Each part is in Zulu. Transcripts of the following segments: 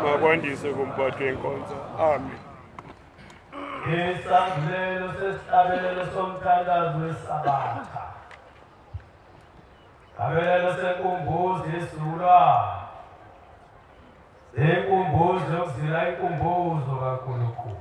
Makwandise kumphathi wenkonzo. Amen. Isandlelo sesihlabelelo somthandazo wesabatha. Abelelo senkumbuzo yesulwana. Senkumbuzo yokuzila inkumbuzo kaNkulunkulu.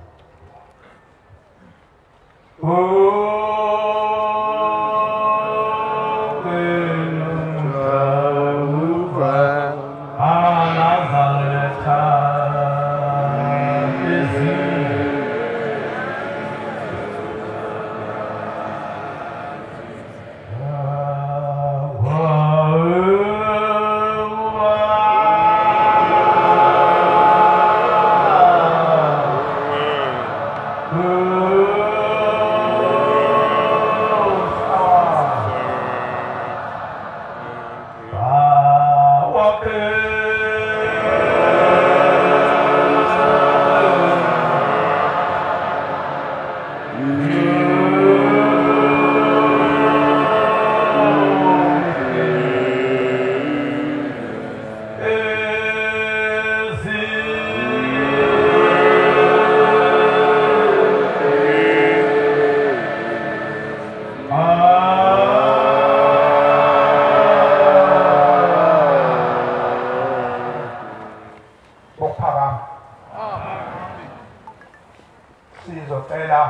Sizocela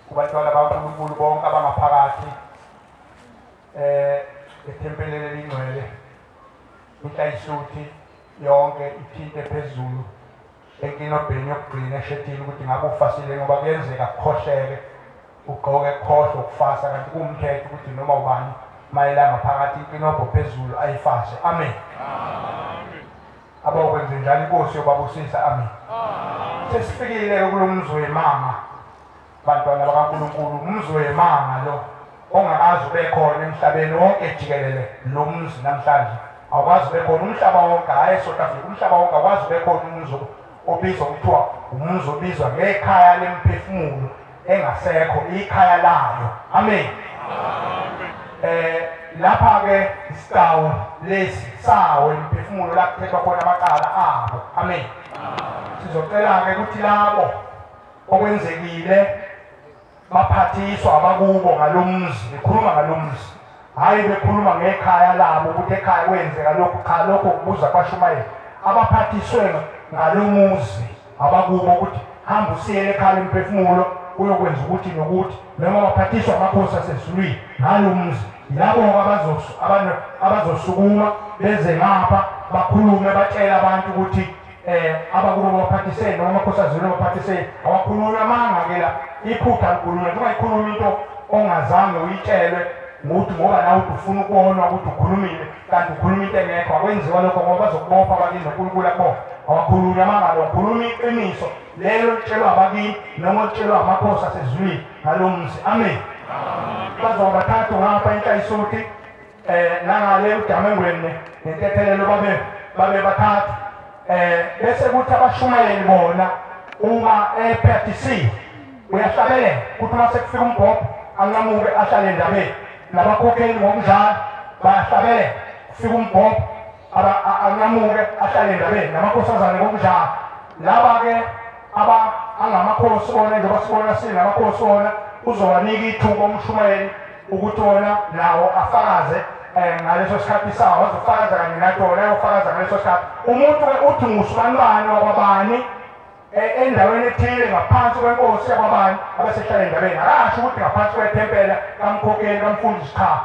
kubantwana baNkulunkulu bonke abangaphakathi ethempelini elingcwele inhlayisuthi yonke iphinte phezulu enkinobheni yokugcina eshethini ukuthi ngabe ufasile ngoba kuyenzeka kukhohleke ugqoke khohle ukufasa kanti kuwumthetho ukuthi noma ubani mayelanga phakathi inkinobho phezulu ayifase. Amen. Abawukwenze njalo inkosi yobabusisa. Amen. Sesifikile kulomzi wemanga bantwana bakaNkulunkulu, umzi wemanga lo ongakazi ube khona emhlabeni wonke jikelele lo mzi namhlanje. Awukwazi ube khona umhlaba wonke, hayi eSouth Africa, umhlaba wonke awukwazi ube khona umzi obizwa kuthiwa umzi obizwa ngekhaya lemphefumulo engasekho, ikhaya layo. Amen. Lapha ke isicawu lesi sawo imphefumulo lapho kuthethwa khona amacala abo. Amen. Sizocela ke ukuthi labo okwenzekile baphathiswa abakubo ngalomzi, bekhuluma ngalomzi, hayi bekhuluma ngekhaya labo ukuthi ekhaya kwenzeka lokhu, cha lokho kubuza kwaShumayeli. Abaphathiswe ngalomuzi abakubo ukuthi hamba usiyele ekhaya lemphefumulo uyokwenza ukuthi nokuthi, noma baphathiswa amakhosi asezulwini ngalomzi. Labo abazosukuma beze ngapha bakhulume batshela abantu ukuthi abakubo baphathisene noma amakhosi azulwini baphathisene, awakhulume amanga ke la iphutha likhulume. Noma ikhuluma into ongazange uyitshelwe ngokuthi ngoba nawe ufuna ukubona ukuthi ukhulumile kanti ukhuluma into engekho, akwenziwa lokho ngoba bazokubopha abakini noNkulunkulu akubopha. Awakhulume amanga, awakhuluma iqiniso lelo litshelwa abakini noma litshelwa amakhosi asezulwini ngalomzi. Amen. Bazoba bathathu ngapha inhlayisuthi nangale uDamengweni nentethelelo babe bathathu bese kuthi abaShumayeli bona uma ephathisiwe uyahlabelela ukuthi uma sekufika umbhobho anqamuke ahlale endabeni, nabakhokheli ngokunjalo bayahlabelela kufika umbhobho anqamuke ahlale endabeni, namakhosazane ngokunjalo. Laba-ke angamakhosi wona njengoba sibona sinamakhosi wona uzowanika ithuba uMshumayeli ukuthi wona nawo afakaze ngaleso sikhathi sawo, azofakaza kanye nathi wona ayofakaza ngaleso sikhathi. Umuntu-ke uthi ngusibanibani wakwabani endaweni ethile ngaphansi kwenkosi yakwabani abasehlala endabeni, akasho ukuthi ngaphansi kwethempela kamkhokheli kamfundisi, cha.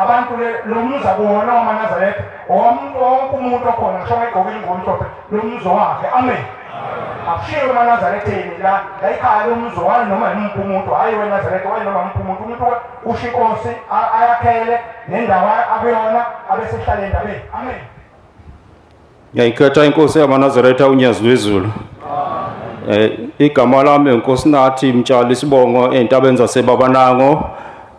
Abantu lo mzi akuwona wamaNazaretha, wonke umuntu okhona ngisho ngegqoke ingubo emhlophe lo mzi wakhe. Amen. Akushiwo eNazaretheni la ekhaya lomzi wayo noma yimuphi umuntu, hayi weNazaretha wayo noma yimuphi umuntu. Umuntu usho inkosi ayakhele nendawo akuyona abesehlala endabeni. Amen. Ngiyayikhetha inkosi yamaNazaretha uNyazizulu. Igama lami inkosi nathi Mtshali Sibongo entabeni zaseBabanango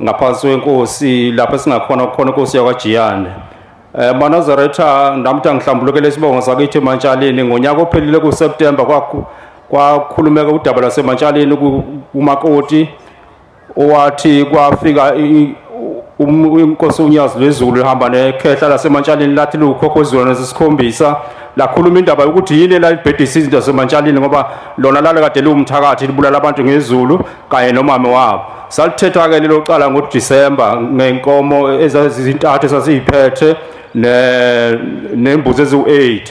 ngaphansi kwenkosi lapho singakhona khona inkosi yakwaJiyane. MaNazaretha namtha ngihlambulukele Sibongo sakithi eMatshaleni ngonyaka ophelile kuSeptember kwakhulumeka udaba laseMatshaleni kumakoti owathi kwafika inkosi uNyazi lwezulu ihamba nekhehla laseMantshalini lathi lukhokho izona zesikhombisa lakhuluma indaba yokuthi yini lalibhedisa izinto zaseMantshalini ngoba lona lale kade liwumthakathi libulala abantu ngezulu kanye nomama wabo. Salithetha ke lelo qala ngoDisemba ngenkomo ezazintathu esasiyiphethe nembuzi ezu8.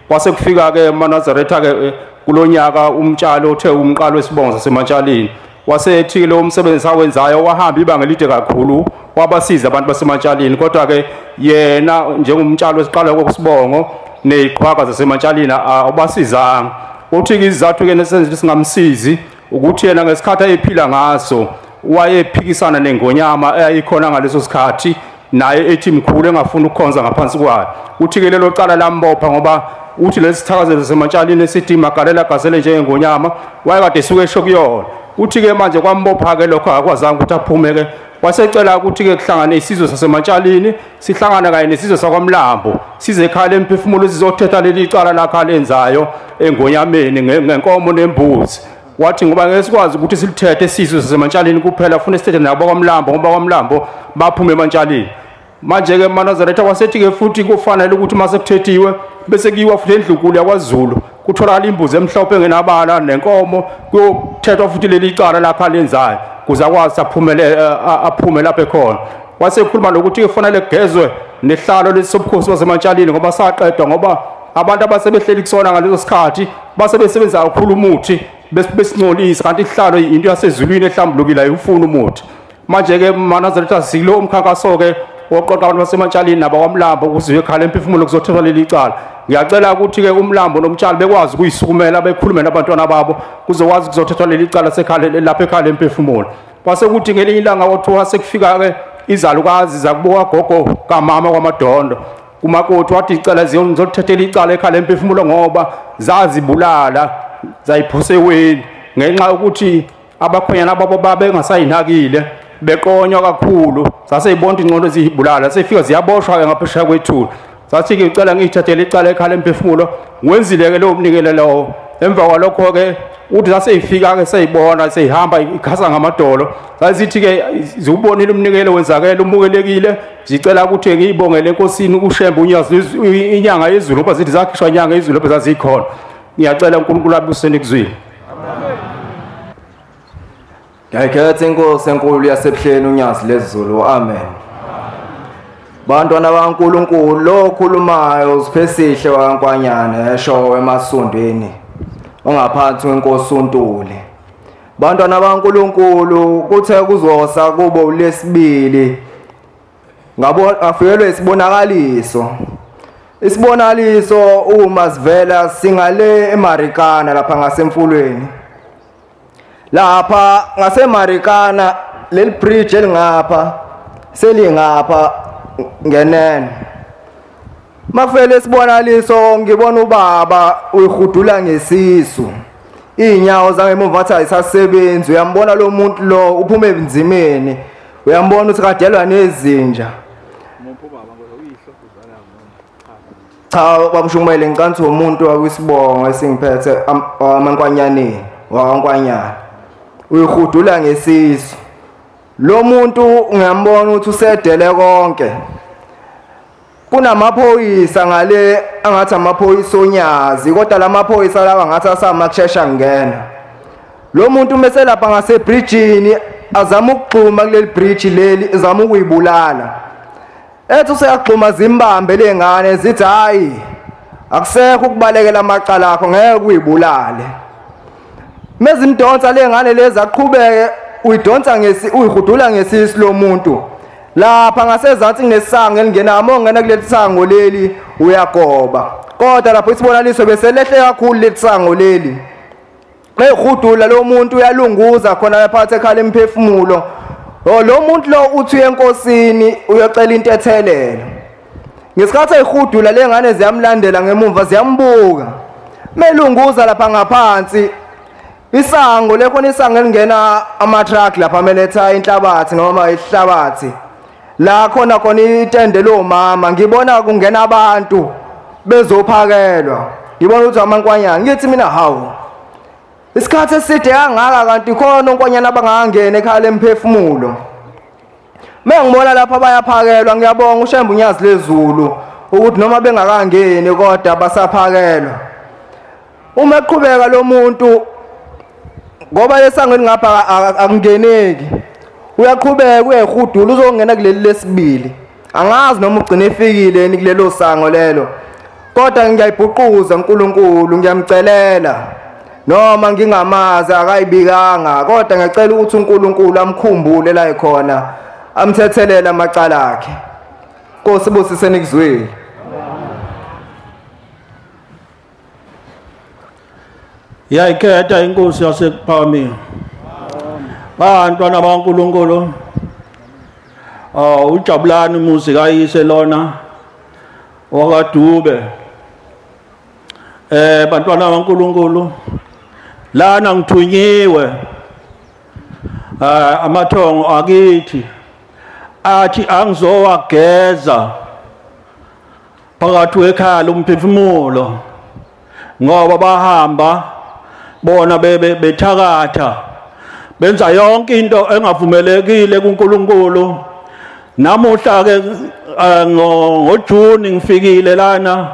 Kwase kufika ke eManazaretha ke kulonyaka umtshalo othe umqalo wesibongo saseMantshalini wasethi lo umsebenzi awenzayo wahamba ibanga elide kakhulu wabasiza abantu baseMantshalini kodwa ke yena njengomtshalo wesiqala kokusibongo neziqhwaga zaseMantshalini awubasizanga. Uthi izizathu ke nesenze singamsizi ukuthi yena ngesikhathi ayephila ngaso wayephikisana nengonyama eyayikhona ngaleso sikhathi naye ethi mkhulu engafuna ukukhonza ngaphansi kwayo. Uthi ke lelo cala lambopha ngoba uthi lesithakazelo zaseMantshalini esithi magalela gazele njengengonyama wayekade esuke esho kuyona. Uthi ke manje kwambopha ke lokho akwazanga ukuthi aphume ke wasecela ukuthi ke kuhlangane isizwe saseMantshalini sihlangana kanye nesizwe sakwaMlambo size ekhaya emphefumulo sizothetha leli cala lakhe alenzayo engonyameni ngenkomo nembuzi. Wathi ngoba ngeke sikwazi ukuthi silithethe isizwe saseMantshalini kuphela ufuna sithethe nabo kwaMlambo ngoba kwaMlambo baphume eMantshalini. Manje ke Manazaretha wasethi ke futhi kufanele ukuthi mase kuthethiwe bese kuyiwa futhi endlukulu yakwaZulu kutholakala imbuzi emhlophe engenabala nenkomo kuyothethwa futhi leli cala lakhe alenzayo kuze akwazi aphume lapha ekhona. Wasekhuluma nokuthi kufanele kugezwe nehlalo lesobukhosi baseMantshalini ngoba saqedwa ngoba abantu abasebehleli kusona ngaleso sikhathi basebenza kakhulu umuthi besincolisa kanti ihlalo into yasezulwini ehlambulukile ayifuni umuthi. Manje ke Manazaretha silo umkhankaso ke oqoqa abantu baseMantshalini nabakwamlambo ukuze ekhala emphefumulo kuzothethwa leli cala. Ngiyacela ukuthi ke uMlambo nomtshali bekwazi ukuyisukumela bekhulume nabantwana babo kuzokwazi kuzothethwa leli cala sekhale lapha ekhala emphefumulo. Kwase kuthi ngelinye ilanga kwathiwa sekufika ke izalukazi zakubuka gogo kamama kwaMadondo kumakoti wathi icala ziyothetha icala ekhala emphefumulo ngoba zazibulala zayiphoseweni ngenxa ukuthi abakhwenyana babo babengasayinakile beqonywa kakhulu saseyibona ingcono ziyibulala sefika ziyaboshwa ke ngaphesheya kwethu. Sathi ke ucela ngiyithathele icala ekhala emphefumulo wenzile ke lo mnikelo lo. Emva kwalokho ke uthi saseyifika ke seyibona seyihamba ikhasa ngamadolo sazithi ke zibonile umnikelo wenzakela umukelekile zicela ukuthi ngiyibongele enkosini uShembe uNyazi inyanga yezulu ngoba zithi zakhishwa inyanga yezulu lapho zazikhona. Ngiyacela uNkulunkulu abuseni kuzwini. Ngiyakhetha inkosi enkulu yasebuhleni uNyazi lezulu. Amen. Bantwana baNkulunkulu lo khulumayo uSiphesihle waNkwanyane esho emasondweni ongaphansi kwenkosi uNtuli. Bantwana baNkulunkulu kuthe kuzosa kubo uLesibili afikelwe isibonakaliso. Isibonakaliso uma sivela singale eMarikana lapha ngasemfulweni. Lapha ngaseMarikana leli bridge elingapha selingapha ngenene. Mafele isibonakaliso ngibona ubaba uyihudula ngesisu. Inyawo zangemuva athi ayisasebenzi uyambona lo muntu lo uphume ebunzimeni. Uyambona ukuthi kadelwa nezinja. Cha babushukumele ngicanthi umuntu wakwisibongo esingiphethe amankwanyaneni wakwaNkwanyana. Uyihudula ngesisu. Lo muntu ngiyambona ukuthi usedele konke. Kunamaphoyisa ngale angathi amaphoyisa onyazi kodwa lamaphoyisa lawa ngathi asamakushesha ngena. Lo muntu mase lapha ngasebridgeini azama ukugxuma kuleli bridge leli azama ukuyibulala. Ethi useyagxuma zimbambe lengane zithi hayi akusekho ukubalekela amacala akho ngeke uyibulale. Mezimdonsa lengane lezi aqhubeke uyidonsa uyihudula ngesisu lo muntu. Lapha ngasezansi kunesango elingena amongena kuleli sango leli uyagoba. Kodwa lapho isibonaliso bese lehle kakhulu leli sango leli. Mehudula lo muntu uyalunguza khona lapha ekhala emphefumulo. Lo muntu lo uthi enkosini uyocela intethelelo. Ngesikhathi eyihudula lengane ziyamlandela ngemuva ziyambuka. Melunguza lapha ngaphansi. Isango lekhona isango elingena ama-truck lapha ameletha inhlabathi noma isihlabathi. La khona itende lo mama ngibona kungena abantu bezophakelwa. Ngibona ukuthi amankwanyana ngithi mina hawu isikhathi eside kangaka kanti khona onkonyana abangangena ekhaya lemphefumulo. Mengibona lapha bayaphakelwa ngiyabonga uShembe Unyazi lezulu ukuthi noma bengakangeni kodwa basaphakelwa. Uma eqhubeka lo muntu ngoba lesangweni ngapha akungeneki. Uyaqhubeka uyehudula uzongena kuleli lesibili. Angazi noma ugcine efikile ni kulelo sango lelo. Kodwa ngiyayibhuquza uNkulunkulu ngiyamcelela. Noma ngingamazi akayibikanga kodwa ngiyacela ukuthi uNkulunkulu amkhumbule la ekhona amthethelela amacala akhe. Nkosi busise nikuzwile. Yayikhetha inkosi yasekuphameni. Bantwana baNkulunkulu. Ujabulani umuzi kayise lona wakadube. Bantwana baNkulunkulu. Lana ngithunyiwe. Amathongo akithi athi angizowageza phakathi ekhaya lomphefumulo ngoba bahamba bona bethakatha benza yonke into engavumelekile kuNkulunkulu. Namuhla ke ngoJuni ngifikile lana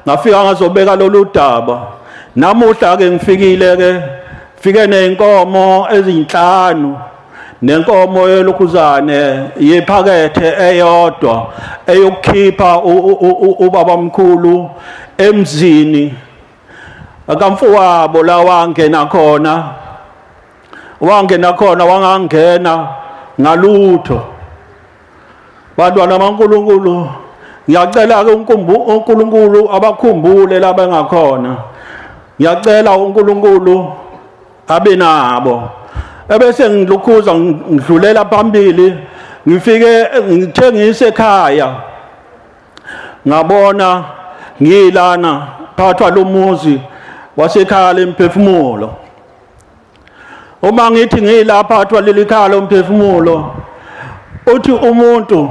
ngafika ngazobeka lolu daba. Namuhla ke ngifikile ke fike nenkomo ezinhlanu nenkomo yelokhuzane yephakethe eyodwa eyokukhipha ubaba mkhulu emzini akamfowabo la wangena khona wangangena ngalutho. Bantwana baNkulunkulu ngiyacela ke uNkulunkulu abakhumbule laba engakhona. Ngiyacela uNkulunkulu abe nabo. Ebese ngilukhuza ngidlulela phambili ngifike ngithengise ekhaya ngabona ngilana phathwa lomuzi wasekhaya lemphefumulo. Uma ngithi ngilapha phathwa leli khaya lomphefumulo uthi umuntu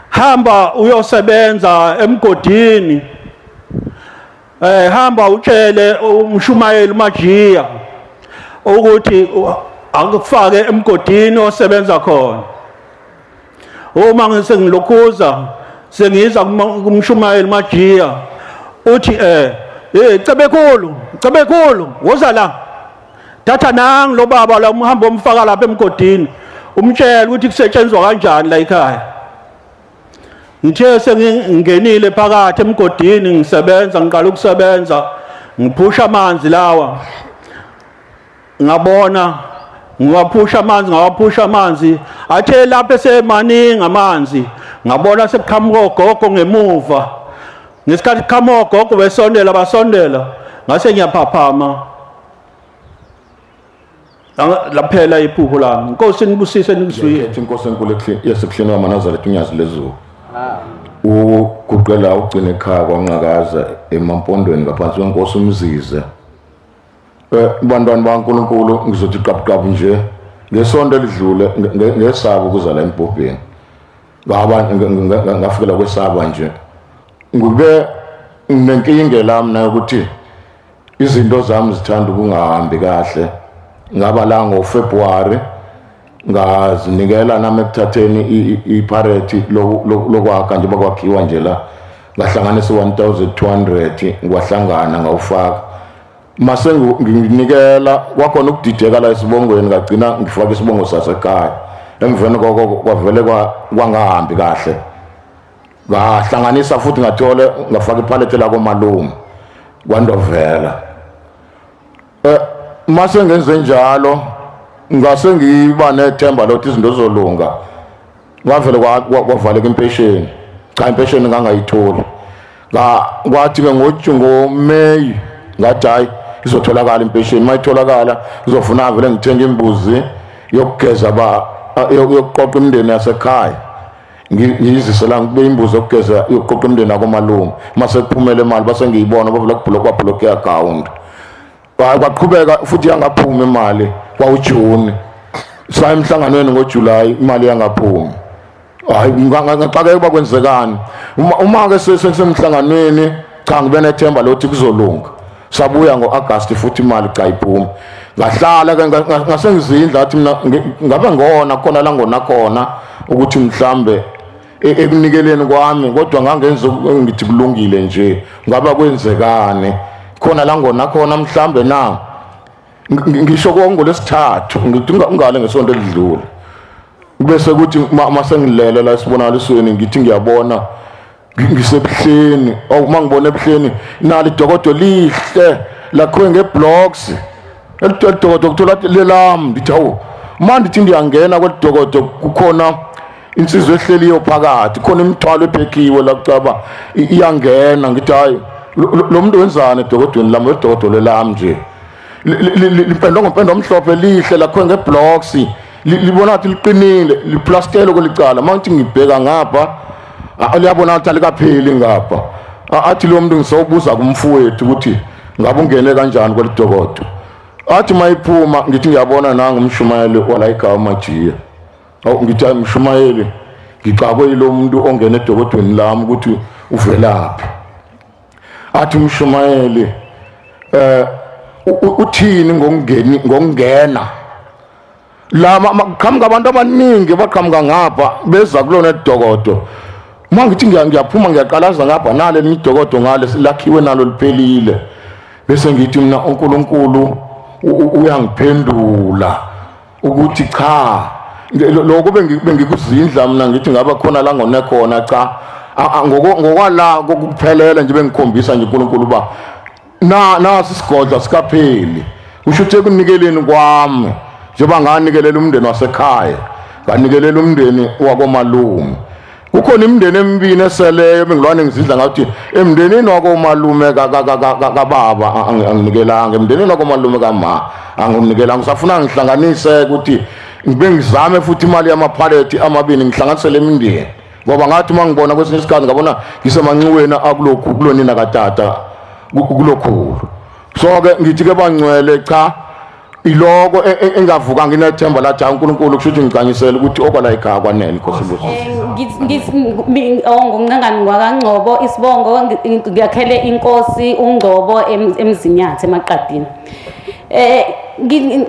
hamba uyosebenza emgodini. Hamba utshele umshumayeli uMajiya ukuthi akufake emgodini osebenza khona. Uma ngisengilokhuza sengiza kumshumayeli uMajiya uthi cebekhulu woza la thatha nangi lo baba la umhamba umfaka lapha emgodini umtshela ukuthi kusetshenzwa kanjani la ekhaya. Ngithe sengingenile phakathi emgodini ngisebenza ngiqala ukusebenza ngiphusha amanzi lawa ngabona ngawaphusha amanzi athe lapha semaningi amanzi ngabona sekuqhamuka ogogo ngemuva. Ngesikhathi kuqhamuka ogogo basondela ngase ngiyaphaphama laphela iphupho lami. Inkosi nibusise nikuzwile. Inkosi enkulu yasebuhleni waManazaretha Unyazi lezulu. Uguqela ugcina ekhaya kwaNqakaza emampondweni ngaphansi kwenkosi uMzize. Bantwana baNkulunkulu ngizothi qabuqabu nje ngesonto elidlule ngesabo kuza la eMbhobheni. Ngafikela kwesaba nje. Ngube nenkinga lami nayo ukuthi izinto zami zithanda ukungahambi kahle. Ngaba la ngoFebruary ngazinikela nami ekuthatheni ipareti lokwakha nje bakwakhiwa nje la ngahlanganisa 1200 ngwahlangana ngawufaka mase nginikela kwakhona ukudideka la esibongweni ngagcina ngifaka isibongo sasekhaya emveni koko kwavele kwangahambi kahle ngahlanganisa futhi ngathole ngafaka ipaleti la komalume kwandovela mase ngenze njalo ngase ngiba nethemba lokuthi izinto zolunga ngavele kwavaleka impesheni cha impesheni ngangayitholi kwathi ke ngoMay ngathi hayi izotholakala impesheni mayitholakala izofuna vele ngithenga imbuzi yokugeza yokuqoqa imndeni yasekhaya ngiyizisela ngibe imbuzi yokugeza yokuqoqa imndeni akomalume mase kuphumela imali base ngiyibona bavela kublock account kwaqhubeka futhi yangaphuma imali kwaUjuni sa emhlanganweni ngoJuly imali yangaphuma. Hayi ngaqhaqeka bakwenzekani uma ke sesemhlanganweni cha ngibe nethemba lokuthi kuzolunga sabuya ngo-August futhi imali cha iphuma ngahlala ke ngasengizindla athi mina ngabe ngona khona la ngona khona ukuthi mhlambe ekunikeleni kwami kodwa ngangenza ngithi kulungile nje ngaba kwenzekane khona la ngona khona mhlambe na ngisho ngolesithathu ngithi ngale ngesonto elidlule bese kuthi mase ngilele la sibonalisweni ngithi ngiyabona ngisebuhleni uma ngibona ebuhleni nali idokodo lihle lakhiwe ngeblocks elidokodo kuthola lelam ndithi awu manje ndithi ndiyangena kwelidokodo kukhona insizwe ehleliyo phakathi khona imithwalo ephekiwe la kucaba iyangena ngithi hayi lo muntu wenzani edokodweni lami edokodo lelam nje lipendwa ngompendo omhlophe lihle lakhiwe ngeblocks libona ukuthi liqinile liplastelo kwelicala manje ngibheka ngapha liyabona ukuthi alikapheli ngapha athi lo muntu ngisawubuza kumfowethu ukuthi ngabe ungene kanjani kwelidokodo athi mayiphuma ngithi ngiyabona nanga umshumayeli wala igama Majiya ngithi umshumayeli ngicakwe lo muntu ongena edokodweni lami ukuthi uvelaphi athi umshumayeli uthini ngokungena la qhamuka abantu abaningi baqhamuka ngapha beza kulona edokodo mangithi ngiyaphuma ngiyaqalaza ngapha nale imidokodo ngale silakhiwe nalo liphelile bese ngithi mina uNkulunkulu uyangiphendula ukuthi cha lokho bengikuzindla mina ngithi ngaba khona la ngone khona cha ngokwala kokuphelela nje bengikhombisa nje uNkulunkulu ba nasi isigodla sikapheli usho ukuthi ekunikeleni kwami njengoba nganikelela umndeni wasekhaya nganikelela umndeni wakomalume kukhona imindeni emibili eseleyo bengilwane ngizidla ngathi emndenini wakomalume kababa anginikelanga emndenini wakomalume kama anginikelanga ngisafuna ngihlanganise ukuthi ngibe ngizame futhi imali yamaphalethi amabili ngihlanganisele imindeni ngoba ngathi mangibona kwesinye isikhathi ngabona ngisemanxiweni akulokhu kulonina katata kulokhulu so ke ngithi ke bangcwele cha iloko engavuka nginethemba lathi uNkulunkulu kushuthi ngicanyisela ukuthi okwala ekhaya kwanele nkosibusi ngongqangani ngwakaNgcobo isibongo ngiyakhele inkosi uNgcobo emzinyathe emaqadini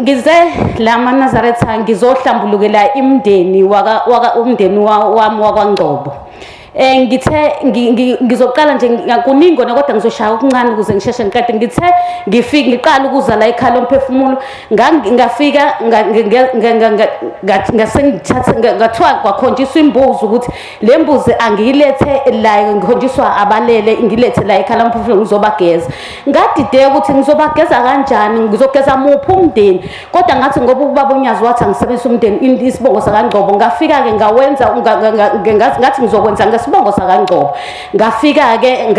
ngize la maNazaretha ngizohlambulukela imndeni umndeni wami wakwaNgcobo ngithe ngizoqala nje kuningi kodwa ngizoshaya okuncane ukuze ngisheshe ngiqede ngithe ngiqala ukuza la ekhaya lomphefumulo ngafika ngasengithatha ngathiwa kwakhonjiswa imbuzi ukuthi le mbuzi angiyilethe la ngikhonjiswa abalele ngilethe la ekhaya lomphefumulo ngizobageza ngadideka ukuthi ngizobageza kanjani ngizogeza muphi umndeni kodwa ngathi ngoba ubaba uNyazi wathi angisebenzise umndeni isibongo sakaNgcobo ngafika ke ngawenza ngathi ngizokwenza isibongo sakaNgcobo ngafika ke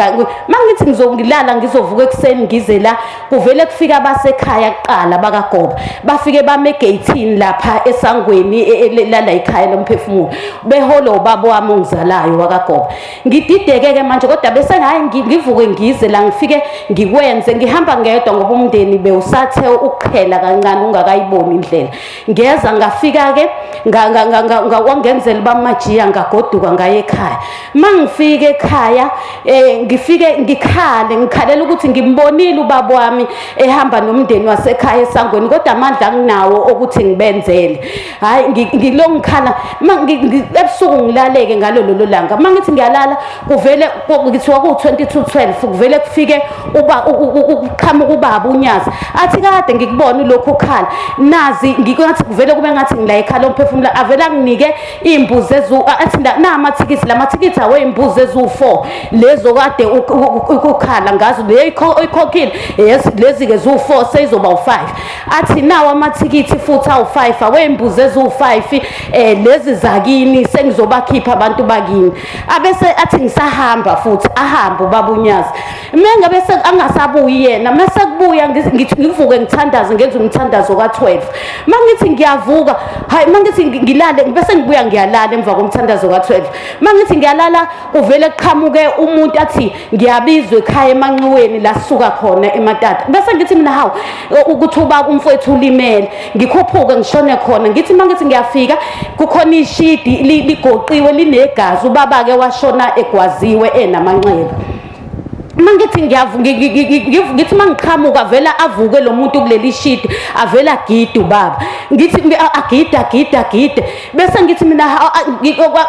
mangithi ngizongilala ngizovuka ekseni ngize la kuvele kufika abasekhaya kuqala bakaGobo bafike bame gateini lapha esangweni la ekhaya lomphefumulo beholo babo wami ongizalayo wakaGobo ngidideke ke manje kodwa bese hayi ngivuke ngize la ngifike ngikwenze ngihamba ngedwa ngoba umndeni bewusathe ukukhela kancane ungakayiboni indlela ngeza ngafika ke ngawangenzela baMajiya ngagoduka ngaye ekhaya mangifike ekhaya ngifike ngikhalela ukuthi ngimbonile ubaba wami ehamba nomndeni wasekhaya esangweni kodwa amandla anginawo ukuthi ngibenzele hayi ngilongikhala ebusuku ngilaleke ngalolo langa mangithi ngiyalala kuvele ngithiwa ku2212 kuvele kufike uqhamuka ubaba uNyazi athi kade ngikubona lokho ukhala nazi ngikathi kuvele kube ngathi ngila ekhaya lomphefumulo avela nginike imbuzi athi namathikithi lamathikiti awembuzi ezu4 lezo kade ukukhala ngazo leyikhokhile lezi ke zu4 seyizoba u5 athi nawo amathikithi futhi awu5 awembuzi ezu5 lezi zakini sengizobakhipha abantu bakini abese athi ngisahamba futhi ahamba ubaba uNyazi menga bese angasabuyi yena mase kubuya ngithi ngivuke ngithandaze ngenza umthandazo ka12 mangithi ngiyavuka hayi mangithi ngilale bese ngibuya ngiyalala emva komthandazo ka12 mangithi ngiyalala kuvele kuqhamuke umuntu athi ngiyabizwa ekhaya emanxiweni la suka khona eMatata bese ngithi mina hawu ukuthi ubaba umfowethu ulimele ngikhuphuke ngishone khona ngithi mangithi ngiyafika kukhona ishidi ligoqiwe linegazi ubaba ke washona egwaziwe enamanxeba mangithi ngithi mangiqhamuka vela avuke lo muntu kuleli shidi avela agide ubaba ngithi agide bese ngithi mina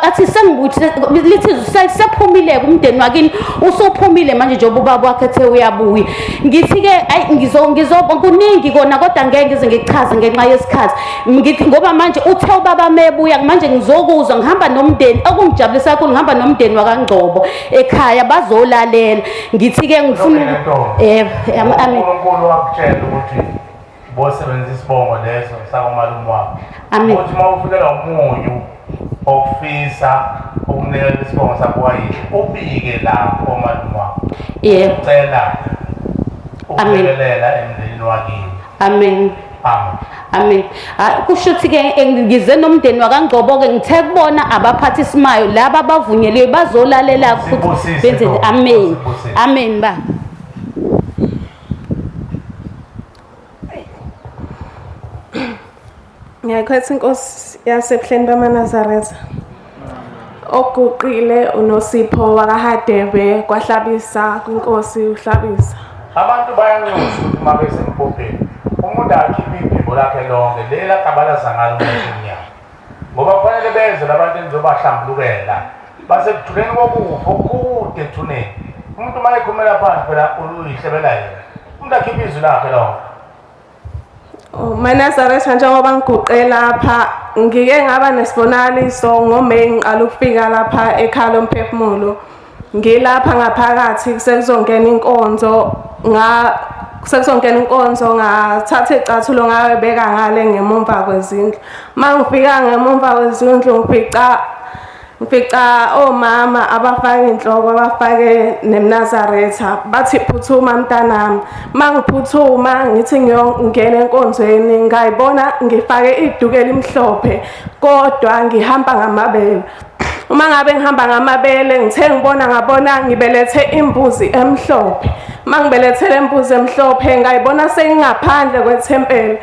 athi sengibuthi lithi sephumile kumndeni wakini usophumile manje njengoba ubaba wakhe ethe uyabuya ngithi ke ayi ngizoba kuningi kona kodwa ngeke ngize ngichaze ngenxa yesikhathi ngithi ngoba manje uthe ubaba mebuya manje ngizokuzwa ngihamba nomndeni okungijabulisa kakhulu ngihamba nomndeni wakangcobo ekhaya bazolalela ngithi ke ngifuna uNkulunkulu wakutshela ukuthi bosebenzisa isibongo leso sakumalume wakho ukuthi uma ufikelwa umunyu okufisa ukunikela isibongo sakho wayini ubike lapho omalume wakho ucela ukulekelela emndenini wakini amen amen kusho ukuthi ke ngize nomndeni wakangcobo ke ngithe kubona abaphathisimayo laba abavunyelwe bazolalela futhi benzeni amen ba Ngiyakhetha inkosi yasePleni bamaNazaretha oguqile uNosipho wakahadebe kwahlabisa kwinkosi uhlabisa abantu bayanxusa ukuthi uma besempopeni umuntu akhiphe iphimbo lakhe lonke lela kabalaza ngalo umnyaka ngoba kufanele benze labantu enzobahlambulukela basekuthuleni kokufa okude ethuneni umuntu uma ekhumela phansi phela uyihlebela yena umuntu akhiphe izwi lakhe lonke Manazaretha njengoba ngiguqe lapha ngike ngaba nesibonakaliso ngoMeyi ngiqala ukufika lapha ekhaya lomphefumulo ngilapha ngaphakathi kusezongena inkonzo ngathatha icathulo ngabeka ngale ngemumva kwezindlu mangifika ngemumva kwezindlu ngifica omama abafake inhloko abafake neMnazaretha bathi phuthuma mntanami mangiphuthuma ngithi ngiyongena enkonzweni ngayibona ngifake iduku elimhlophe kodwa ngihamba ngamabele uma ngabe ngihamba ngamabele ngithe ngabona ngibelethe imbuzi emhlophe mangibelethele imbuzi emhlophe ngayibona sengingaphandle kwethempeli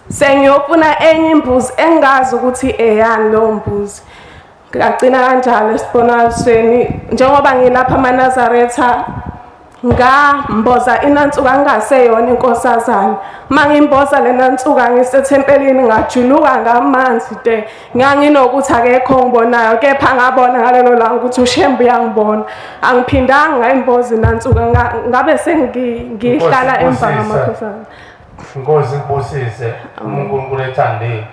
sengiyofuna enye imbuzi engazi ukuthi eyani lo mbuzi ngagcina kanjalo esibonakalisweni njengoba ngilapha eMnazaretha ngamboza inantsuka ngaseyona inkosazana mangimboza lena ntsuka ngisethempelini ngajuluka ngamanzi de nganginokuthi akekho ngibonayo kepha ngabona ngalelo langa ukuthi uShembu uyangibona angiphindanga ngayimboza inantsuka ngabe sengihlala emva ngamakhosana Inkosi ngibusise uNkulunkulu ethande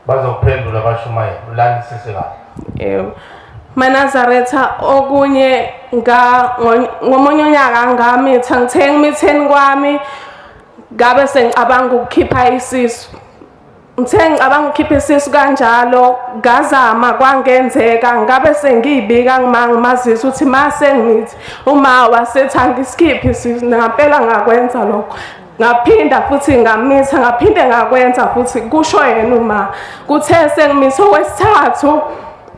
bazophendula abashumayeli ulanisise kahle Manazaretha okunye ngomunye unyaka ngamitha ngithe ngimitheni kwami ngabe sengicabanga ukukhipha isisu ngithe ngicabanga ukukhipha isisu kanjalo ngazama kwangenzeka ngabe sengiyibika ngimangimazisa ukuthi mase ngithi uma wasethi angisikhiphi isisu ngempela ngakwenza lokho ngaphinda futhi ngamitha ngaphinde ngakwenza futhi kusho yena uma kuthe sengimitha okwesithathu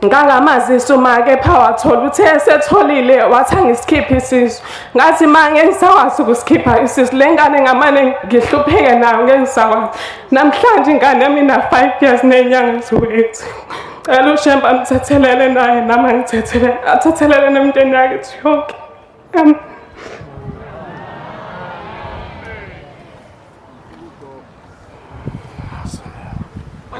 ngangamazisa uma ke phawathola uthe setholile wathi angisikhiphe isisu ngathi manje ngisakwazi ukusikhipha isisu lengane ngamane ngihlupheke nayo ngengisakwazi namhlanje ingane yami ina 5 years nenyanga eziwethu cela uShembu amthethelele naye nama ngithethelele athethelele nemnteni yakhe yonke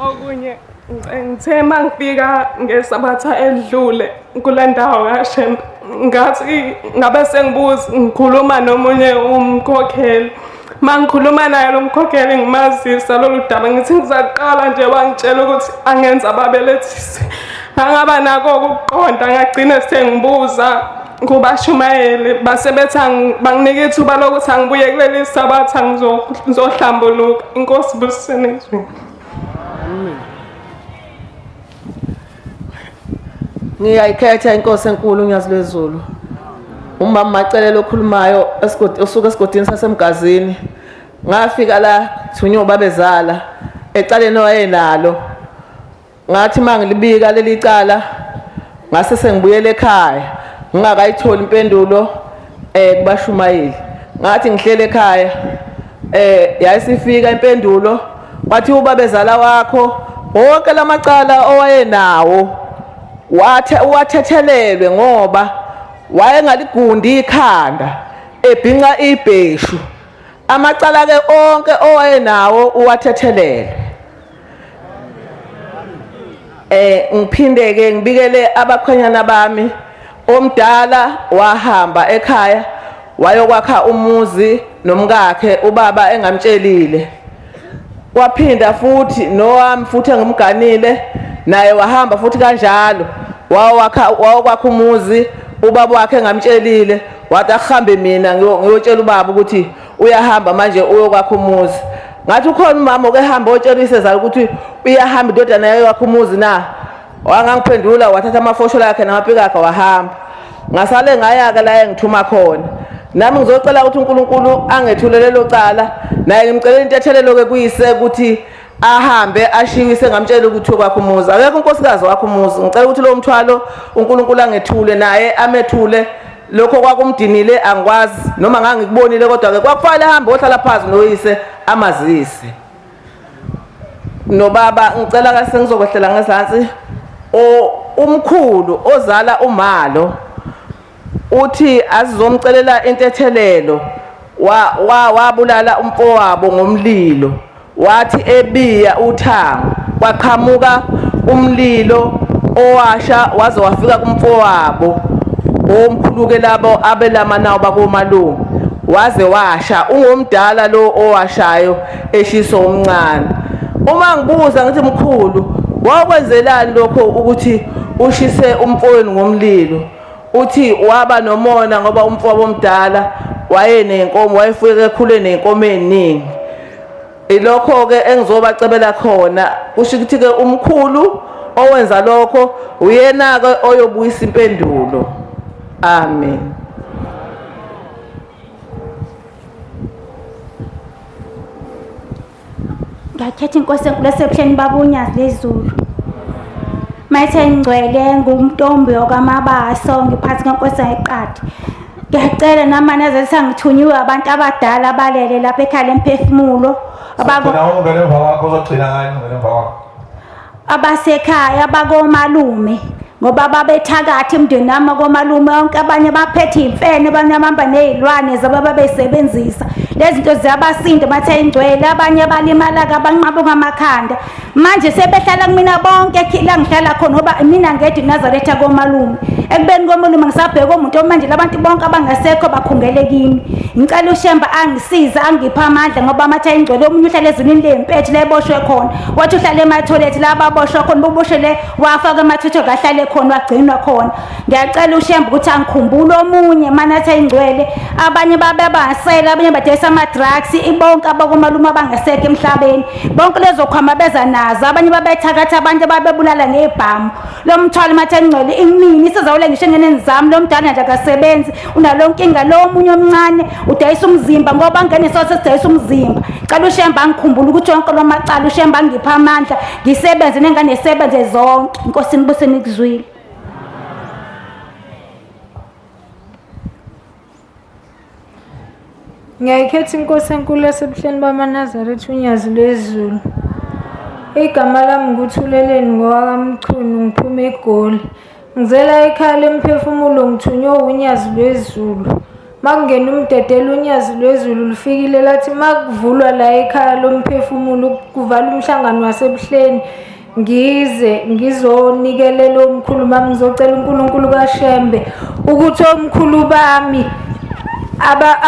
okunye ngithe mangifika ngesabatha edlule kule ndawo kaShembu ngathi ngabe sengibuza ngikhuluma nomunye umkhokheli mangikhuluma naye lo mkhokheli ngimazisa lolu daba ngithi ngizaqala nje wangitshela ukuthi angenza ababelethisi ngangaba nako ukuqonda ngagcina sengibuza kubashumayeli basebethi banginike ithuba lokuthi angibuye kuleli sabatha ngizohlambuluka inkosi busisene izweni Ngiyayikhetha inkosi enkulu uNyazilwezulu umama macelela okhulumayo osuka esigodini sasemgazini ngafika la thunywa babezala ecaleni wayenalo ngathi mangilibika leli cala ngase sengibuyele ekhaya ngingakayitholi impendulo kubashumayeli ngathi ngihlele ekhaya yayisifika impendulo wathi ubabezala wakho wonke lamacala owayenawo wathethelelwe ngoba wayengaligundi ikhanda ebhinqa ibheshu amacala ke onke owayenawo uwathethelele. Ngiphinde ke ngibikele abakhwenyana bami omdala wahamba ekhaya wayokwakha umuzi nomkakhe ubaba engamtshelile. Waphinda futhi nowami futhi engimganile naye wahamba futhi kanjalo wayokwakha umuzi ubaba wakhe engamtshelile wathi akuhambe mina ngiyotshela ubaba ukuthi uyahamba manje uyokwakha umuzi. Ngathi ukhona umama okehamba otshelise zalo ukuthi uyahamba indodana yayo yakhe umuzi na. Wangangiphendula wathatha amafosholo akhe namapiki akhe wahamba. Ngasale ngayaka la engithuma khona. Nami ngizocela ukuthi uNkulunkulu angethulele lo cala naye ngimcelela intethelelo ke kuyise ukuthi ahambe ashiwise ngamtshela ukuthi ukwakha umuzi. Akekho unkosikazi wakhe umuzi. Ngicela ukuthi lo mthwalo uNkulunkulu angethule naye amethule. Lokho kwakumdinile angikwazi noma ngangikubonile kodwa ke kwakufanele ahambe ohlala phansi noyise amazisi. Nobaba ngicela ka sengizokwehlela ngezansi umkhulu ozala umalo uthi azizomcelela intethelelo wabulala umfowabo ngomlilo wathi ebiya uthango kwaqhamuka umlilo owasha waze wafika kumfowabo omkhuluke labo abelama nawo bakomalume waze washa ungomdala lo owashayo eshiso umncane. Uma ngibuza ngithi mkhulu wakwenzelani lokho ukuthi ushise umfowenu ngomlilo? Uthi waba nomona ngoba umfowabo omdala wayenenkomo wayefuye ekhule nenkomo eningi. Ilokho ke engizobacebela khona kusho ukuthi ke umkhulu owenza lokho uyena ke oyobuyisa impendulo. Amen. Ngakhetha inkosi enkulu esebuhleni babuNyazi lezulu. Mayithe ngcwele ngumntombi wakamabaso ngiphansi kwenkosi eqadi. Ngiyacela namanje azisa ngithunyiwe abantu abadala abalele lapha ekhaya lemphefumulo abasekhaya abakomalume ngoba babethakathi imndeni nami komalume onke abanye baphethe imfene abanye abamba nezilwane zababesebenzisa lezi zinto ziyabasinda bathe ingcwele abanye balimala abanqaba ngamakhanda manje sebehlala kumina bonke la ngihlala khona ngoba mina ngedwa iNazaretha komalume ekubeni komalume ngisabheka umuntu manje labantu bonke abangasekho bakhungele kimi ngicela uShemba angisiza angipha amandla ngoba mathe ingcwele omunye uhlala ezulwini lempethu la eboshwe khona wathi uhlala ema-toilet la ababoshwe khona uboshele wafaka emathutho kahlale khona wagcinwa khona. Ngiyacela uShemba ukuthi angikhumbule omunye manathe ingcwele abanye babebasela abanye badayisa ama-drugs ibonke abakomalume abangasekho emhlabeni bonke lezo khwama beza nazo abanye babethakatha abanye babebulala ngebhamu lo mthwalo mathe ingcwele imini sizawule ngisho engeneni zami lo mdala nje akasebenzi unalo nkinga lo omunye omncane udayisa umzimba ngoba ngene sose sidayisa umzimba. Cela uShemba angikhumbule ukuthi wonke lo macala uShemba angipha amandla ngisebenze nengane sebenze zonke inkosi nibuse nikuzwile. Ngiyayikhetha inkosi enkulu esebuhleni bamaNazaretha uNyazi lwezulu. Igama lami nguThuleleni ngowakamchunu ngiphume eGoli. Ngizela ekhaya lemphefumulo ngithunywe uNyazi lwezulu. Makungena umdedela uNyazi lwezulu lufikile lathi makuvulwa la ekhaya lomphefumulo kuvala umhlangano wasebuhleni ngize ngizonikelela omkhulu mami ngizocela uNkulunkulu kaShembe ukuthi omkhulu bami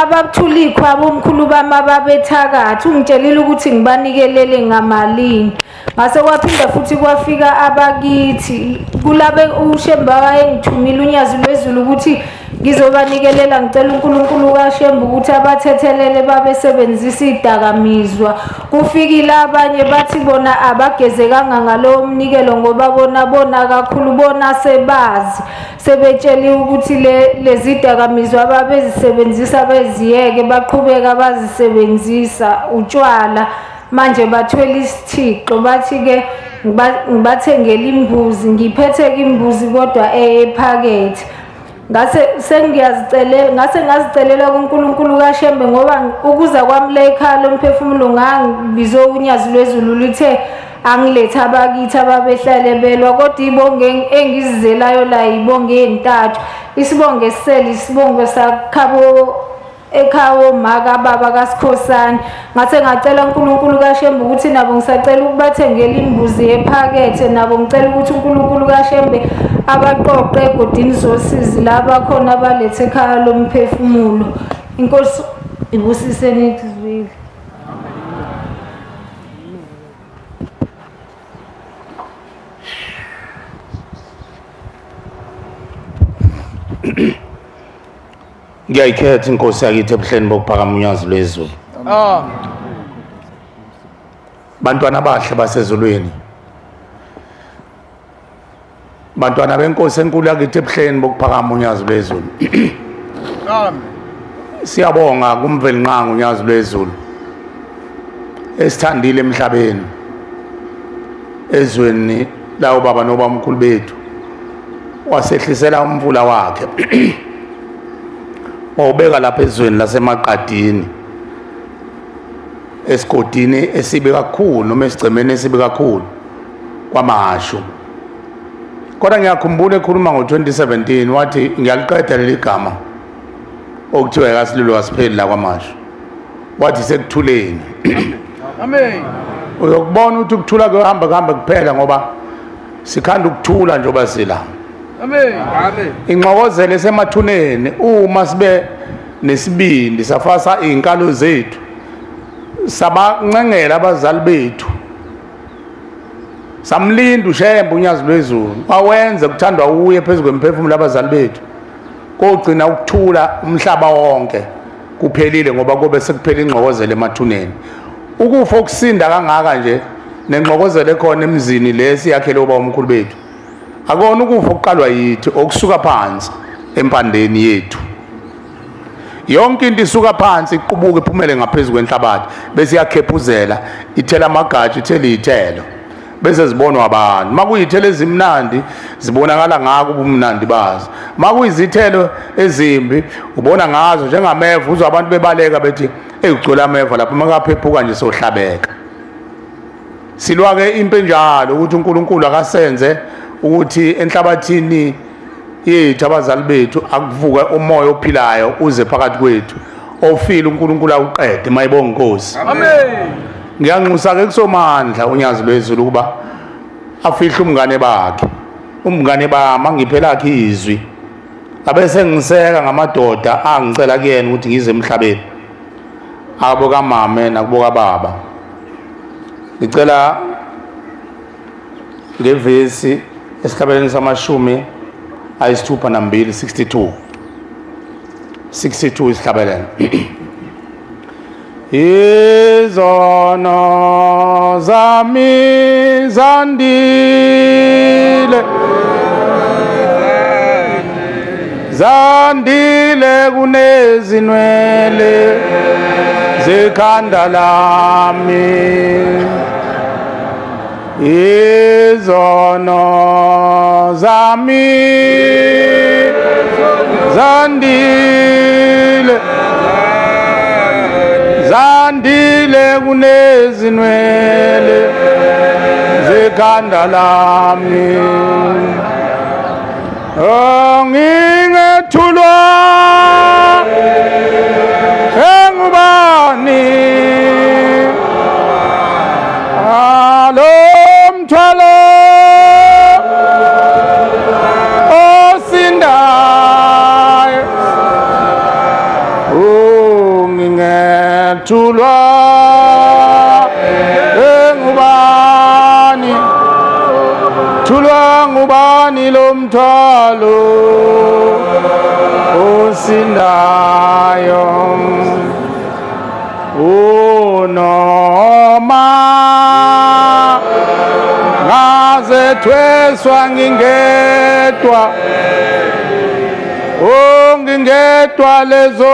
abakuthula ikhwabo omkhulu bami ababethakathi ungitshelile ukuthi ngibanikelele ngamalini ngase kwaphinda futhi kwafika abakithi kulabe uShemba wayengithumile uNyazi lwezulu ukuthi ngizobanikelela ngicela uNkulunkulu kaShemba ukuthi abathethelele babesebenzisa idakamizwa kufikile abanye bathi bona abagezekanga ngalo mnikelo ngoba bona kakhulu bona sebazi sebetsheliwe ukuthi lezi dakamizwa ababezisebenzisa beziyeke baqhubeka bazisebenzisa utshwala manje bathwele isithixo bathi ke ngibathengela imbuzi ngiphethe imbuzi kodwa ephakethe ngase ngazicelela kuNkulunkulu kaShembe ngoba ukuza kwami la ekhaya lomphefumulo ngangibizo uNyazi lwezulu lithe angiletha abakithi ababehlale belwa kodwa ibonge engizizelayo la ibonge entathu isibonge esisele isibongo sakhabo ekhaya woma kababa kaSikhosana ngase ngacela uNkulunkulu kaShembe ukuthi nabo ngisacela ukubathengela imbuzi ephakethe nabo ngicela ukuthi uNkulunkulu kaShembe abaqoqe egodini zosizi laba khona abalethe ekhaya lomphefumulo. Inkosi ibusise nithizwile. Ngiyayikhetha inkosi yakithi ebuhleni bokuphakama unyazi lwezulu. Bantwana bahle basezulwini. Bantwana benkosi enkulu yakithi ebuhleni bokuphakama unyazi lwezulu. Siyabonga kumveli nqanga unyazi lwezulu. Esithandile emhlabeni. Ezweni lawo baba nobamkhulu bethu. Wasehlisela umvula wakhe. Wawubeka lapha ezweni lasemaqadini. Esigodini esibe kakhulu noma esigcemeni esibe kakhulu kwamahashu. Kodwa ngiyakhumbula ekhuluma ngo2017 wathi ngiyaliqeda leli gama okuthiwa kasililo wasipheli la kwamahashu. Wathi sekuthuleni. Amen. Uyokubona ukuthi ukuthula kuhamba kuphela ngoba sikhanda ukuthula njengoba sila. Amen. Amen. Inqokozelo esemathuneni uma sibe nesibindi safasa izinkalo zethu sabancengela abazali bethu samlinda uShembe unyazi lwezulu wawenza kuthandwa uye phezulu kwemphefumulo abazali bethu kogcina ukuthula umhlaba wonke kuphelile ngoba kube sekuphela inqokozelo emathuneni ukufa okusinda kangaka nje nenqokozelo ekhona emzini lesi yakhele uba omkhulu bethu akona ukufa okuqalwa yithi okusuka phansi empandeni yethu yonke into isuka phansi iqubuke iphumele ngaphezulu kwenhlabathi bese yakhephuzela ithela amagatsha ithela izithelo bese zibonwa abantu makuyithelo ezimnandi zibonakala ngako ubumnandi bazo makuyizithelo ezimbi ubona ngazo njengameva uzwa abantu bebaleka bethi ugcola ameva lapho makaphephuka nje sohlabeka silwa ke impe njalo ukuthi uNkulunkulu akasenze ukuthi enhlabathini yethu abazali bethu akuvuka umoya ophilayo uze phakathi kwethu ofile uNkulunkulu awuqede mayibonga Nkosi. Amen. Ngiyanxusa ke kusomandla unyazi lwezulu kuba afihle umngane bakhe umngane bami ngiphela akhe izwi abese ngiseka ngamadoda angicela kuyena ukuthi ngize emhlabeni abo kamama nakuboka baba ngicela ngevesi esihlabeleni samashumi ayisithupha nambili 62 isihlabeleni izono zami zandile kunezinwele zekhanda lami izono zami zandile kunezinwele zekhanda lami ngingethulwa engubani alomthwalo osindayo ngingethulwa engubani thulwa ngubani lomthwalo osindayo noma ngazethweswa ngingedwa ngingedwa lezo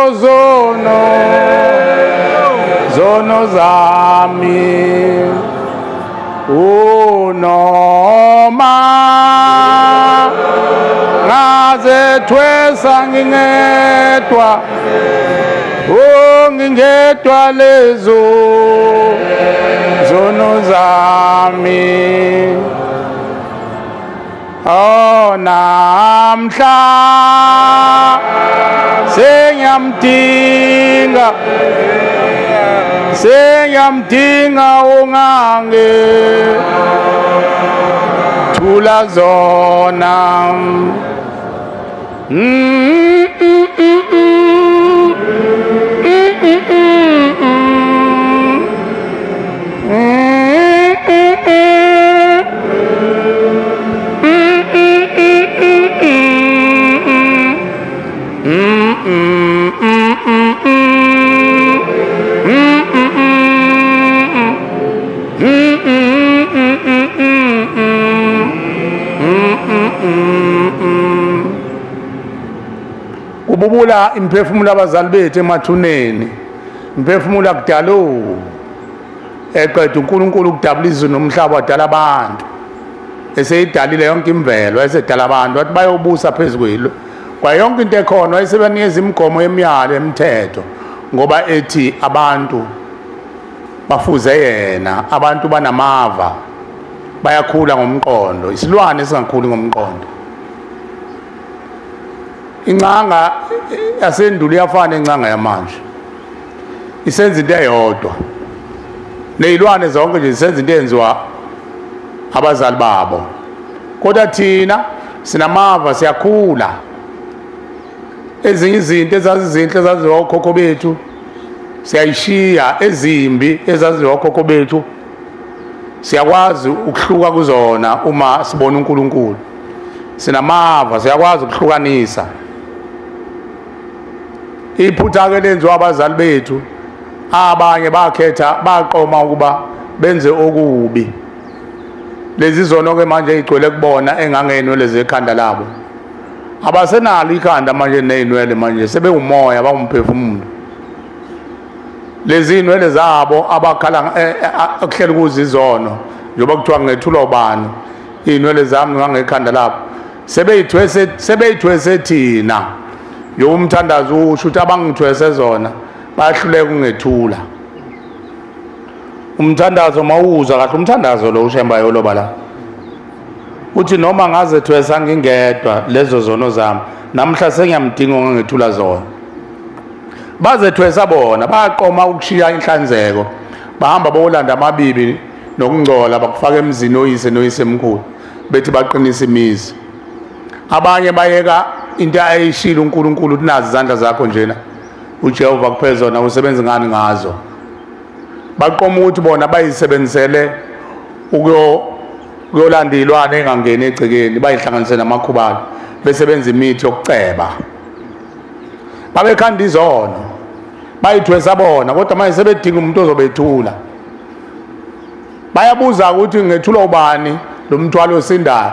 zono zami noma ngazethwesa ngingedwa ngingedwa lezo zono zami namhla senyamdinga ungange thula zona ububula imphefumulo abazali bethu emathuneni imphefumulo kudalo eqeda uNkulunkulu ukudabula izulu nomhlaba wadala abantu eseyidalile yonke imvelo esedala abantu wathi bayobusa phezulu kwa yonke into ekhona wayesebanikeza imigomo yemiyalo emithetho ngoba ethi abantu bafuze yena abantu banamava bayakhula ngomqondo isilwane esingakhuli ngomqondo incanga yasendulo iyafana incanga yamanje isenza into eyodwa nezilwane zonke nje zisenza into eyenziwa abazali babo kodwa thina sinamava siyakhula ezinye izinto ezazizinhle ezaziwa okhokho bethu siyayishiya ezimbi ezaziwa okhokho bethu siyakwazi ukuhluka kuzona uma sibona uNkulunkulu sinamava siyakwazi ukuhlukanisa iphutha ke lenziwa abazali bethu abanye bakhetha baqoma ukuba benze okubi lezi zono ke manje igcwele kubona engangenwele zekhanda labo abasenalo ikhanda manje nezinwele manje sebewumoya bawumphefumulo lezi inwele zabo abakhala akuhlela kuzizono njengoba kuthiwa ngethula ubani inwele zami ngangekhanda labo sebeyithwese thina nje umthandazo usho ukuthi abangithwese zona bayahluleka ungethula umthandazo mawuza kahle umthandazo lo ushemba yoloba la uthi noma ngaze thwesa ngingedwa lezo zono zami namhla sengiyamdinga ngangethula zona bazethwesa bona baqoma ukushiya inhlanzeko bahamba bolanda amabibi nokungcola bakufaka emzini oyise emkhulu bethi baqinisa imizi abanye bayeka into ayishila uNkulunkulu unazi izandla zakho njena uJehova kuphezona usebenza ngani ngazo baqoma ukuthi bona bayisebenzisele ukuyolanda ilwane engangeni egcekeni bayihlanganise namakhubalo besebenza imithi yokuceba babekhanda izono bayithwesa bona kodwa manje sebedinga umuntu ozobethula bayabuza ukuthi ngethula ubani lo mthwalo osindayo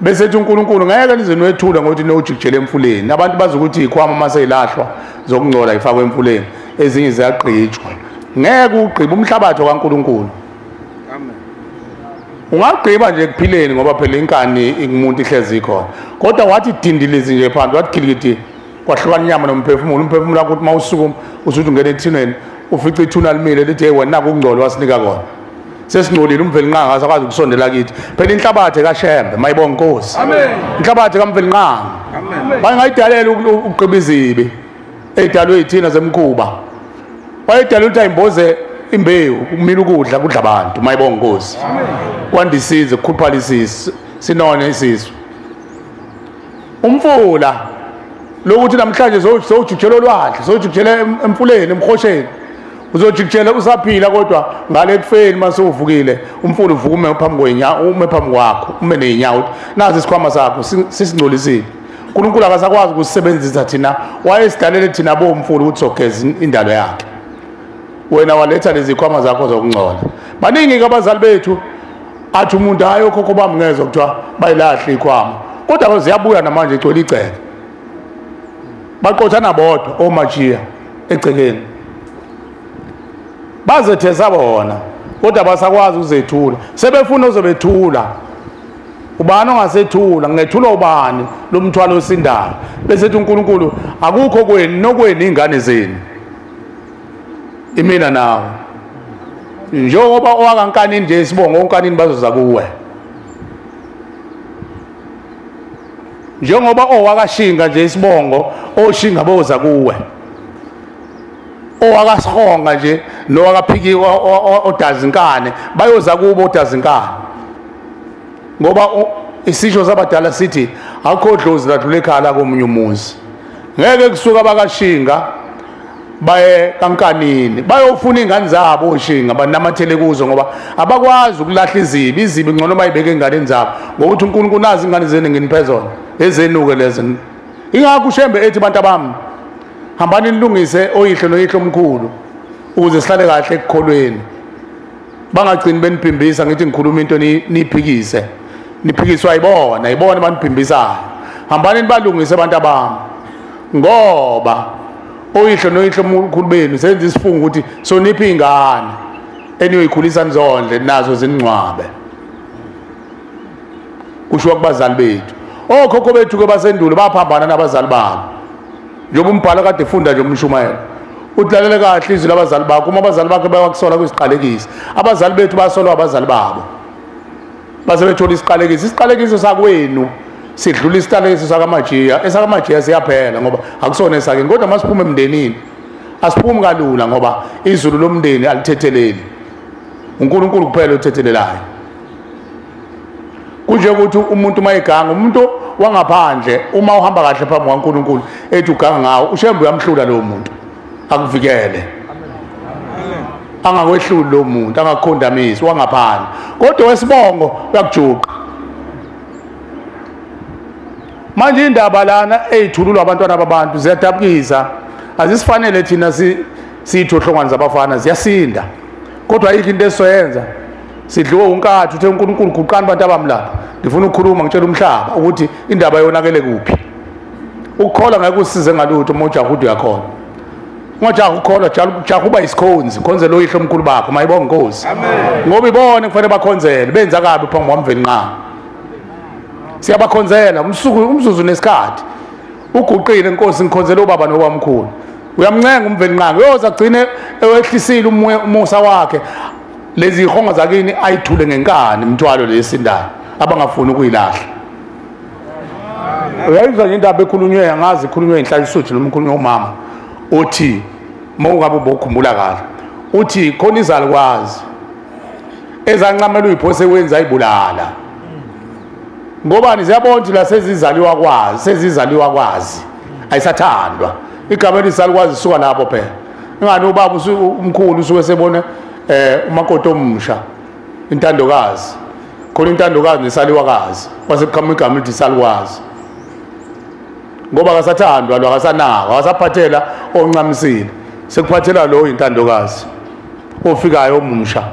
bese ethi uNkulunkulu ngeke nizenwethula ngokuthi nojikjele emfuleni abantu bazi ukuthi ikhwama maseyilahlwa zokungcola ifakwe emfuleni ezinye ziyaqhitshwa ngeke ugqiba umhlabathi kaNkulunkulu amen ungagqiba nje kuphileni ngoba phela inkani ikumuntu ihlezi ikhona kodwa wathi dindilizi nje phansi wathi khilikiti kwahlukana inyama nomphefumulo umphefumulo ukuthi mawusukuma usuthi ungena ethineni ufica ithuna limile lithi hey wena ukungcola wasinika kona sesingcolile umveli nqanga asakwazi ukusondela kithi phela inhlabathi kaShembe mayibonga Nkosi amen inhlabathi kaMveli nqanga amen bangayidalela ukugqiba izibi edalwe yithina zemkhuba wayedala ukuthi ayimboze imbewu kumila ukudla kudla abantu mayibonga Nkosi amen kwandisize kukhupha lisisi sinone isizwe umfula lokuthi namhlanje sowujikjela olwadle sowujikjela emfuleni emkhosheni uzojikjela usaphila kodwa ngale kufeni mase uvukile umfula uvuka ume phambi kwenyawo ume phambi kwakho ume nezinyawo nazi isikhwama sakho sisingcolisile uNkulunkulu akasakwazi ukusebenzisa thina wayesidalele thina bomfula ukuthi sogeza indalo yakhe wena waletha lezi khwama zakho zokungcola baningi abazali bethu athi umuntu hayo khokho bami ngezwe kuthiwa bayilahle ikhwama kodwa ziyabuya namanje igcwele icele baqothana bodwa omajiya egcekeni bazethesa bona kodwa basakwazi uzethula sebefuna uzobethula ubani ongasethula ngethula ubani lo mthwalo osindayo bese ethi uNkulunkulu akukho kwenu nokweni ingane zenu imina nawe njengoba owakankanini nje isibongo onkanini bazoza kuwe njengoba owakashinga nje isibongo oshinga boza kuwe owakasihonga nje nowakaphikiwe odazinkane bayoza kubo odazinkane ngoba isisho sabadala sithi akho dlozi ladlula ekhala komunye umuzi ngeke kusuka bakashinga baye kankanini bayofuna ingane zabo oshinga banamathele kuzo ngoba abakwazi ukulahla izibi ngcono bayibeke enganeni zabo ngokuthi uNkulunkulu nazi ingane zenu nginiphezona ezenuke lezo ingakho uShembe ethi bantu bami hambani nilungise oyihle noyihle omkhulu ukuze sihlale kahle ekukholweni bangagcini beniphimbisa ngithi ngikhuluma into niphikise niphikiswa ayibona banipimbisayo hambani nibalungise abantu bami ngoba oyihle noyihle omkhulu benu senze isifungo ukuthi soniphi ingane eniyoyikhulisa nizondle nazo ziningcwabe kusho kubazali bethu okhokho bethu ke basendulo baphambana nabazali babo njengoba umbhalo kade efunda nje umshumayelo utlalele kahle izwi labazali bakho uma abazali bakhe bayakusola kwisiqalekisi abazali bethu basolwa abazali babo base bethola isiqalekiso sakwenu sidlula isiqalekiso sakamajiya esakamajiya siyaphela ngoba akusona esakeni kodwa masiphume emndenini asiphumi kalula ngoba izulu lomndeni alithetheleli uNkulunkulu kuphela othethelelayo kunje ukuthi umuntu mayiganga umuntu wangaphandle uma uhamba kahle phambi kwaNkulunkulu ethi uganga ngawo uShembe uyamhlula lo muntu akuvikele angakwehluli lo muntu angakhondamisi wangaphandle kodwa wesibongo uyakujuqa manje indaba lana eyithululwa abantwana babantu ziyadabukisa azisifanele thina siyithohlongwane zabafana ziyasinda kodwa ayikho into esizoyenza sidliwe unkathu uthe uNkulunkulu guqani abantu abamlapha ngifuna ukukhuluma ngitshela umhlaba ukuthi indaba yonakele kuphi ukukholwa ngeke usize ngalutho uma ujaha uthi uyakhona ungajaha ukukholwa jaha uba isikhonzi khonzela oyihle omkhulu bakho mayibonge Nkosi ngoba ibone kufanele bakhonzele benza kabi phambi kwamveli nqa siyabakhonzela umzuzu nesikhathi uguqile Nkosi ngikhonzela ubaba nobamkhulu uyamncenga umveli nqa uyoza agcine ewehlisile umusa wakhe lezi ihonga zakini ayithule ngenkani imthwalo lesindayo abangafuni ukuyilahla uyayizwa nje indaba ekhulunywe angazi ikhulunywe inhlalisuthi nomkhulunywa umama uthi mawungabe ubokhumbula kahle uthi khona izalukwazi ezancamela uyiphose wenza ayibulala ngobani ziyabona ukuthi la sezizaliwa kwazi ayisathandwa igama elizalukwazi isuka lapho phela ingani ubaba umkhulu usuke sebone umakoti omusha intandokazi khona intandokazi nesaliwakazi wasekuqhamuka igama elithi salukwazi ngoba akasathandwa lo akasanako akasaphathela oncamisile sekuphathela lo intandokazi ofikayo omusha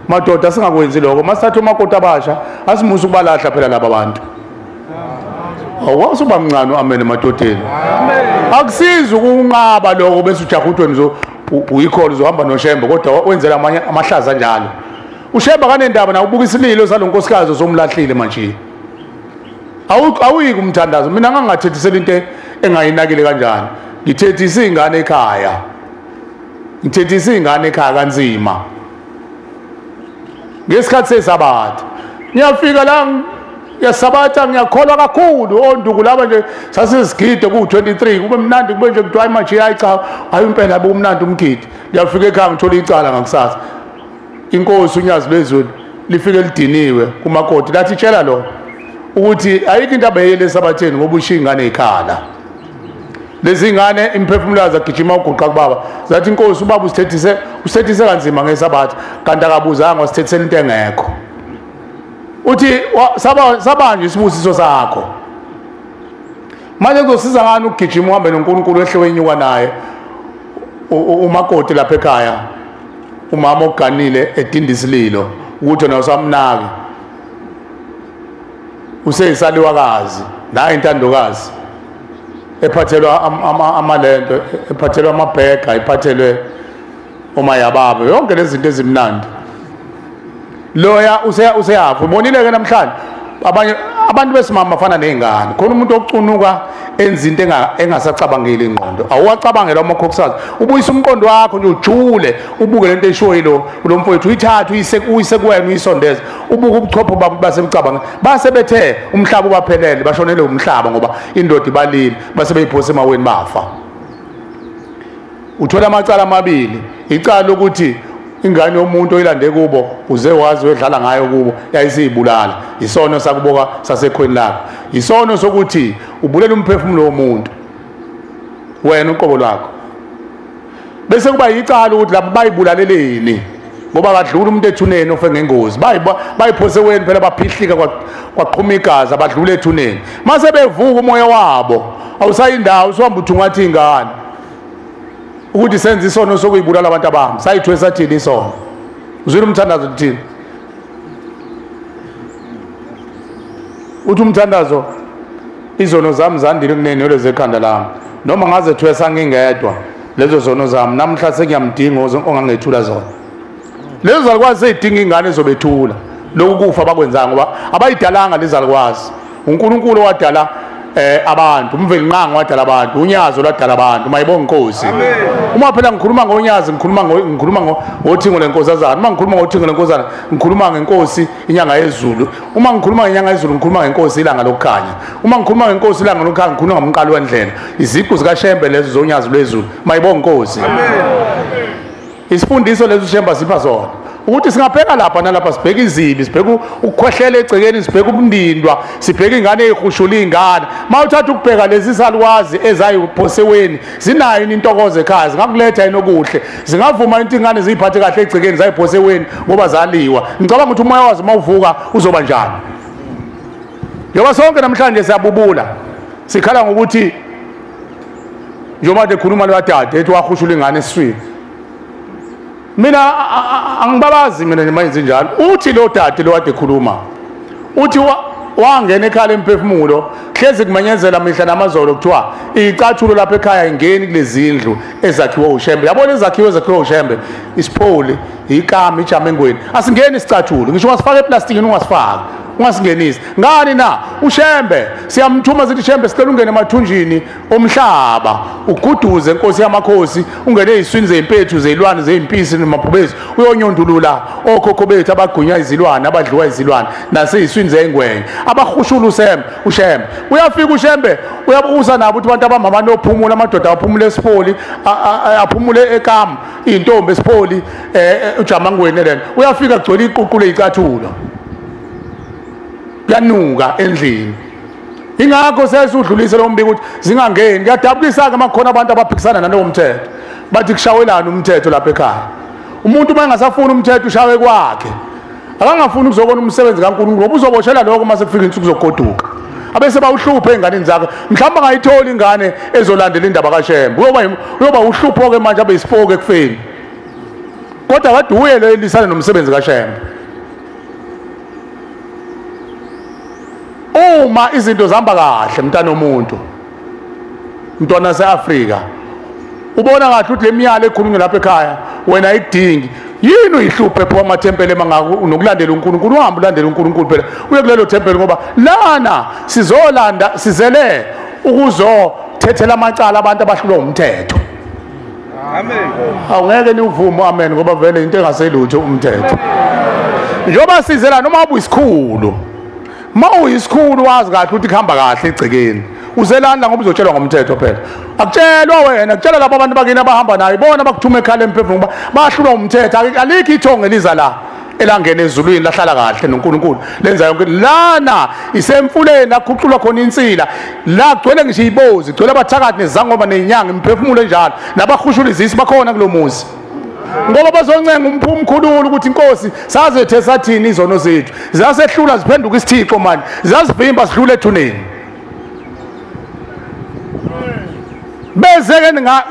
madoda singakwenzi lokho masithatha umakoti abasha asimusa ukubalahla phela laba bantu awusuba mncane amen emadodeni akusizi ukunqaba lokho bese ujaha uthweni uyikholo uzohamba noShembe kodwa wenzela amanye amahlaza njalo uShembe kanendaba na ubuka isililo salonkosikazi somlahlile manje awuyiki umthandazo mina ngangathethisela into engayinakile kanjani ngithethisa ingane ekhaya kanzima ngesikhathi sesabatha ngiyafika la yasabatha ngiyakholwa kakhulu onduku laba nje sasizigide ku23 kube mnandi kube nje kuthiwa manje ayicha ayimpela bomnandi umgidi ngiyafika ekhaya ngithola icala ngakusasa inkosi unyazi lwezulu lifike lidiniwe kumakoti lathi tshela lo ukuthi ayikho into abayele sabatheni ngoba ushiya ingane ekhala lezi ingane imphefumulaza gijima uguqa kubaba zathi inkosi ubaba usithethise kanzima ngesabatha kanti akabuzanga wasithethisela into engekho uthi sabanje isibusiso sakho manje kuzosiza ngani ukugijima uhambe noNkulunkulu ehle wenyuka naye umakoti lapha ekhaya umama oganile edindisililo ukuthi wena usamnaki useyisaliwakazi naye intandokazi ephathelwa amalento ephathelwa amabhega ephathelwe umayababa yonke lezi zinto ezimnandi loya useyafa ubonile ke namhlanje abantu besimama bafana nezingane khona umuntu ocunuka enza into engasacabangeli ingqondo awuwacabangela amakhoksazi ubuyisa umqondo wakho nje ujule ubuke lento eshoyo lo mfowethu uyithatha uyise kuwena uyisondeza ubuke ubuchopho babo basemcabanga base bethe umhlaba ubaphelele bashonele umhlaba ngoba indoda ibalile base beyiphose emaweni bafa uthola amacala amabili icala lokuthi ingane yomuntu oyilande kubo uze wazi wedlala ngayo kubo yayisibulala isono sakuboka sasekhweni lakho isono sokuthi ubulela umphefumulo womuntu wena uqobo lwakho bese kuba icala ukuthi lapho bayibulaleleni ngoba badlula umuntu ethuneni ofe ngengozi bayiphose wena phela baphihlika kwaqhuma igazi abadlula ethuneni mase bevuka umoya wabo awusayindawo usuhamba uthungathi ingane ukuthi senze isono sokuyibulala abantu abami sayithwe sathini isono uzwile umthandazo uthini uthi umthandazo izono zami zandile kunene lezo ekhanda lami noma ngaze thwesa ngingedwa lezo zono zami namhla sengiyamdinga ongangethula zona lezo zalukwazi ezidinga ingane ezobethula lokhu kufa bakwenzanga ngoba abayidalanga lezalukwazi uNkulunkulu wadala abantu umveli nqanga wadala abantu unyazo lwadala abantu mayibonga inkosi uma phela ngikhuluma ngonyazi ngikhuluma ngothingo lenkosazana uma ngikhuluma ngothingo lenkosazana ngikhuluma ngenkosi inyanga yezulu uma ngikhuluma ngenyanga yezulu ngikhuluma ngenkosi ilanga lokukhanya uma ngikhuluma ngenkosi ilanga lokukhanya ngikhuluma ngomqalo wendlela iziqu zikaShembe lezo zonyazi lwezulu mayibonga inkosi isifundiso lezo uShembe sipha sona ukuthi singabheka lapha nalapha sibheka izibi sibheka ukukhwehlela egcekeni sibheka ubundindwa sibheka ingane ezihushula ingane mawuthatha ukubheka lezi salwazi ezayiphoseweni zinayo intokozo ekhaya zingakuletha inokuhle zingavuma into ingane ziphathe kahle egcekeni zayiphoseweni ngoba zaliwa ngicabanga ukuthi umoya wazo mawuvuka uzoba njani ngoba sonke namhlanje siyabubula sikhala ngokuthi njengoba ekhuluma lo dade ethi wahushula ingane esiswini mina angibabazi mina nemayenze njalo uthi lo dade lo kade ekhuluma uthi wangena ekhaya emphefumulo hlezi kumanyezela mihla namazolo kuthiwa icathulo lapha ekhaya ingeni kulezi ndlu ezakhiwe uShembe yabona ezakhiwe uShembe isipholi ikami ijamengweni asingeni isicathulo ngisho ungasifaka eplastikini ungasifaka ungasingenisi ngani na uShembe siyamthuma sithi Shembe sicela ungene emathunjini omhlaba uguduze inkosi yamakhosi ungene eziswini zempethu zelwane zeimpisi nemabhubezi uyonyondulula okhokho bethu abagunya izilwane abadliwa izilwane naseziswini zengwenye abahushula uShembe uyafika uShembe uyabuza nabo ukuthi abantu abamama nophumula amadoda aphumule esipholi aphumule ekam intombi esipholi ujamangweni lena uyafika kugcwele iququle icathulo yanuka endlini ingakho sesudlulise lo mbiko ukuthi zingangeni kuyadabukisa ke makhona abantu abaphikisana nalowo mthetho bathi kushawelana umthetho lapha ekhaya umuntu mangasafuna umthetho ushawe kwakhe akangafuni ukuzokona umsebenzi kaNkulunkulu ngoba uzoboshela lokho mase kufika insuku zokugoduka abese bawuhluphe ingane zakhe mhlawumbe angayithola ingane ezolandela indaba kaShembe uyoba uhlupho ke manje abe isipoke kufeni kodwa kade uyele elisana nomsebenzi kaShembe uma izinto zihamba kahle mntana womuntu mntwana seAfrika ubona kahle ukuthi lemiyalo ekhulunywa lapha ekhaya wena ayidingi yini uyihluphe pho amathempeli nokulandela uNkulunkulu uhamba ulandela uNkulunkulu phela uye kulelo thempeli ngoba lana sizolanda sizele ukuzothethela amacala abantu abahlulwa umthetho amen awungeke nivume amen ngoba vele into engaselutho umthetho njoba sizela noma ubuyisikhulu mawuyisikhulu wazi kahle ukuthi kuhamba kahle egcekeni uzelanda ngoba uzotshelwa ngomthetho phela akutshelwa wena kutshela labo abantu bakini abahamba nayo bona bakuthuma ekhala emphefumulo ngoba bahlulwa umthetho alikho ithonga eliza la elangena ezulwini lahlala kahle noNkulunkulu lenza yonke lana isemfuleni akhuculwa khona insila la kugcwele ngisho ibozi kugcwele abathakathi nezangoma nezinyanga imphefumulo enjalo nabahushula izisi bakhona kulomuzi ngoba bazoncenga umphumkhululu ukuthi inkosi sazethe sathini izono zethu zasehlula ziphenduka isithixo manje zazivimba sidlule ethuneni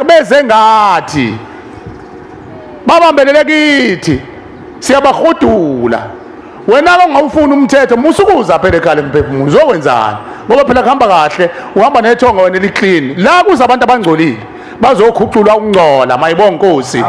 beze ngathi babambelele kithi siyabahudula wena ongawufuna umthetho musukuza phela ekhaya emphefumulo uzokwenzani ngoba phela kuhamba kahle uhamba nethonga wena liclean la kuza abantu abangcolile bazokhuculwa ukungcola mayibonga inkosi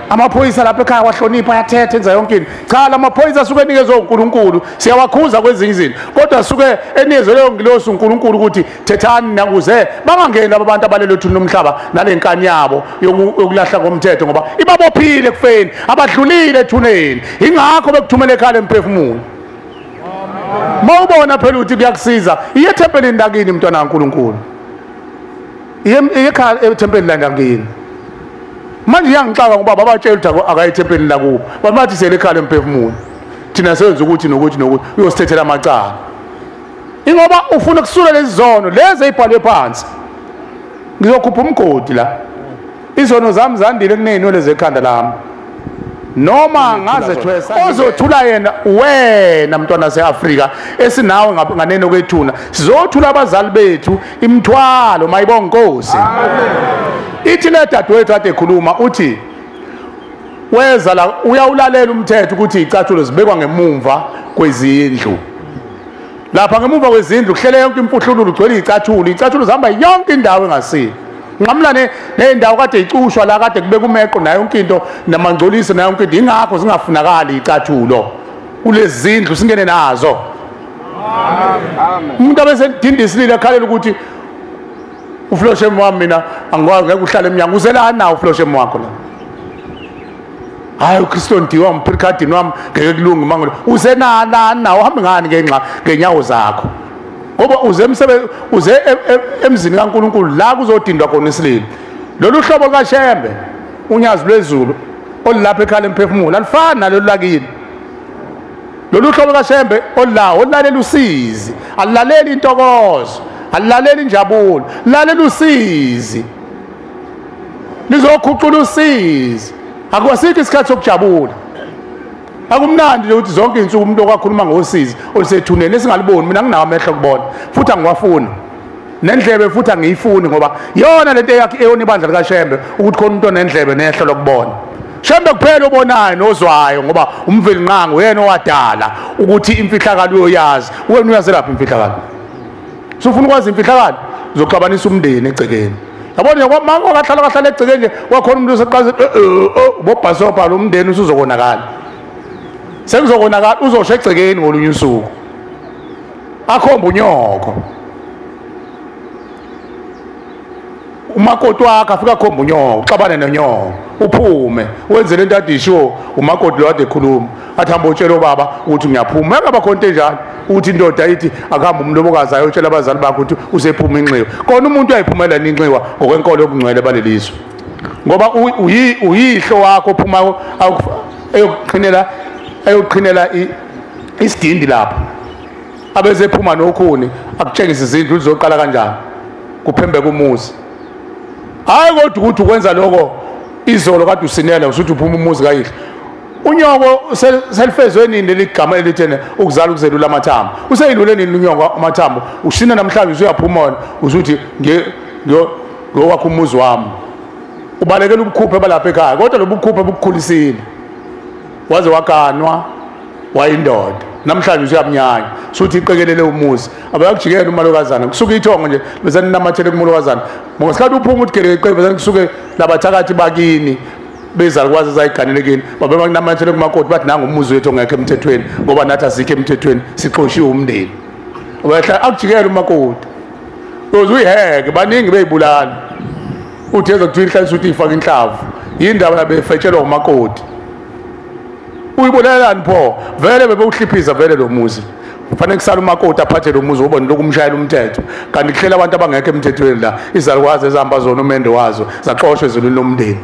amaphoyisa lapha ekhaya wahlonipha ayathetha enza yonke into. Cha, lamaphoyisa asuke enikezwe uNkulunkulu, siyawakhuza kwezinye izinto, kodwa asuke enikezwe leyo ngilosi uNkulunkulu ukuthi thethani nakuze bangangeni laba bantu abalele ethuni lomhlaba nalenkani yabo yokulahla komthetho, ngoba ibabophile kufeni, abadlulile ethuneni, ingakho bekuthumela ekhaya emphefumulo. Mawubona phela uthi kuyakusiza, iye ethempelini lakini mntwana kaNkulunkulu, iye ekhaya ethempelini lakini. Manje iyangixaka ngoba babatshela ukuthi akayi ethempelini lakubo, bathi sele ekhaya emphefumulo, thina senza ukuthi nokuthi uyosithethela amacala. Ingoba ufuna ukusula lezi zono lezi ezibhalwe phansi, ngizokhupha umgodi la, izono zami zandile kuney'nwele zekhanda lami, noma ngaze ozothula yena wena mntwana wase-Afrika esinawe nganeno kwethuna, sizothula abazali bethu imithwalo. Mayibonge Nkosi. Ithi le dadewethu ade ekhuluma uthi weza la uyawulalela umthetho ukuthi icathulo zibekwa ngemumva kwezindlu. Lapha ngemumva kwezindlu kuhlele yonke impuhlululo, ugcwele icathulo zihamba yonke indawo engasile. Ngamla nendawo kade icushwa la kade kubeka umeqo nayo yonke into namangcolisi nayo yonke into, ingakho zingafunakali icathulo kulezi zindlu singene nazo. Umuntu abese dindisile akhalela ukuthi uFloshem wami mina angikwazi ngeke uhlale eminyango, uzelana nawo uFloshem wakho la. Hayi uKristo ndiwa umphikadini wami ngeke kulunge mangolo, uzenana nawo uhambe ngani ngenyawo zakho, ngoba uze emzini kaNkulunkulu la kuzodindwa khona isililo. Lolu hlobo kaShembe unyazi lwezulu olilapha ekhaya emphefumulo alifani nalolu lakini. Lolu hlobo kaShembe olalela usizi, alilaleli intokozo, alilaleli injabulo, lalela usizi, lizokhucula usizi. Akuwasikho isikhathi sokujabula. Akumnandi ukuthi zonke insuku umuntu okakhuluma ngosizi olusethuneni esingaliboni. Mina nginawo amehlo kubona futhi angiwafuni nendlebe futhi angiyifuni, ngoba yona lento yakhe eyona ibandla likaShembe ukuthi khona umuntu onendlebe nehlo lokubona. Shembe kuphela obonayo nozwayo, ngoba umveli nqango uyena owadala ukuthi imfihlakalo uyoyazi. Wena uyazi lapha imfihlakalo, sufuna ukwazi imfihlakalo uzoxabanisa umndeni egcekeni. Yabona ngoba kahlala egcekeni nje wakhona umuntu oseqhaza bobhasopa lo mndeni usuzokonakala. Sekuzokonakala uzosho egcekeni ngolunye usuku akhomba unyoko. Umakoti wakhe afika akhomba unyoko, uxabane nonyoko, uphume wenze lento ade isho umakoti lo ade ekhuluma, athi hamba utshela ubaba ukuthi ngiyaphuma. Engaba khonto enjalo ukuthi indoda ithi akuhamba umlobokazi ayotshela abazali bakhe ukuthi usephuma inxiwa. Khona umuntu uyayiphumela inxiwa ngokwenkolo yobungcwele balelizwe, ngoba uyihlo wakho ophuma ayoqhinela isidindi lapha abezephuma nokhuni akutshengisa izindlu lizoqala kanjani kuphembeka umuzi. Hayi kodwa ukuthi ukwenza lokho izolo kade usinela usuthi uphuma umuzi kayihlo. Unyoko selifezwe nini leligama elithene ukuzala ukuzelula amathambo. Useyilule nini unyoko amathambo? Ushina namhlanje usuyaphuma wona usuthi ngowakho umuzi wami. Ubalekela ubukhuphe balapha ekhaya, kodwa lo bukhuphe bukukhulisile. Waze wakanwa wayindoda. Namhlanje usuyamnyanya suthi iqekelele umuzi abayakujikela umalokazana kusuka ithongo nje bezani namathele kumolokazana. Ngosikhathi uphuma uthi geleqe bezani kusuke labathakathi bakini bezalukwazi zayiganelekini babe bakunamathele kumakoti bathi nanga umuzi wethu ongekho emthethweni, ngoba nathi asikho emthethweni sixoshiwe umndeni. Wehla akujikela umakoti uzuyiheke baningi beyibulala uthi ezokuthiwa ihlalisa ukuthi ifaka inhlavu yindaba labefetshelwa umakoti. Uyibulalani pho? Vele bebewuhliphiza vele lo muzi. Kufanele kusala umakoti aphathe lo muzi ubone lokumshayela umthetho. Kanti kuhlela abantu abangekho emthethweni la izalukwazi ezihamba zona umende wazo zaxoshwe ezulwini lomndeni.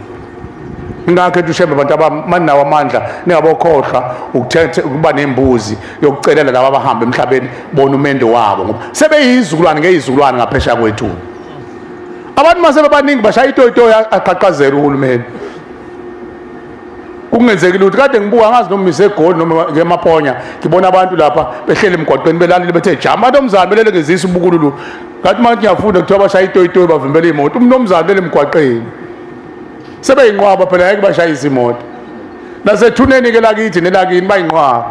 Ingakho uShembe abantu abanawo amandla ningabokhohlwa ukuthethe ukuba nembuzi yokucelela laba abahamba emhlabeni bona umende wabo, ngoba sebeyizizukulwane ngeyizizukulwane ngaphesha kwethu. Abantu mase bebaningi bashaya itoyitoyi aqhaqhazela uhulumeni. Kungenzeki lutho kade ngibuka ngazi noma iseGoli noma ngemaPhonya ngibona abantu lapha behlele emgwaqweni belalile bethe jama nomzana belele ngezisa ubukulu. Ngathi manje ngiyafunda kuthiwa bashaya itoyitoyi bavimbela imoto, umnomzana lele emgwaqeni sebeyinqwaba phela ngeke bashayisa imoto. Nasethuneni ke lakithi nelakini bayinqwaba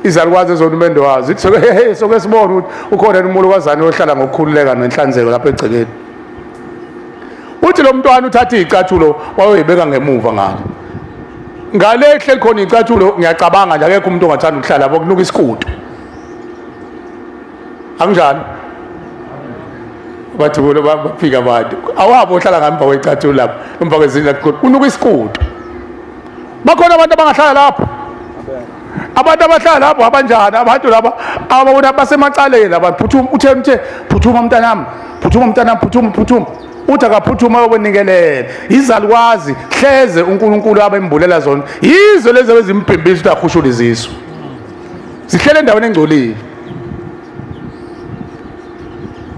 izalukwazi ezonumende wazi ithi soke sibone ukuthi ukhona umolokazana ohlala ngokukhululeka nenhlanzeko lapha egcekeni. uthi lo mntwana uthatha icathulo wayoyibeka ngemuva ngale ehleli khona icathulo ngiyacabanga nje akekho umuntu ongathanda ukuhlala lapho kunuka isikutu anginjani bathi bona bafika abantu awabo ohlala ngamva kwecathulo lapho emva kwezindlu kunuka isikutu bakhona abantu abangahlala lapho abantu abahlala lapho abanjani abantu laba ababona basemacaleni abantu phuthuma mntanami phuthuma uthi akaphuthuma yobonikelele izalukwazi hleze uNkulunkulu abembulela zona yizo lezi ezimpimbisa ukuthi akhushule izisu zihlele endaweni engcolile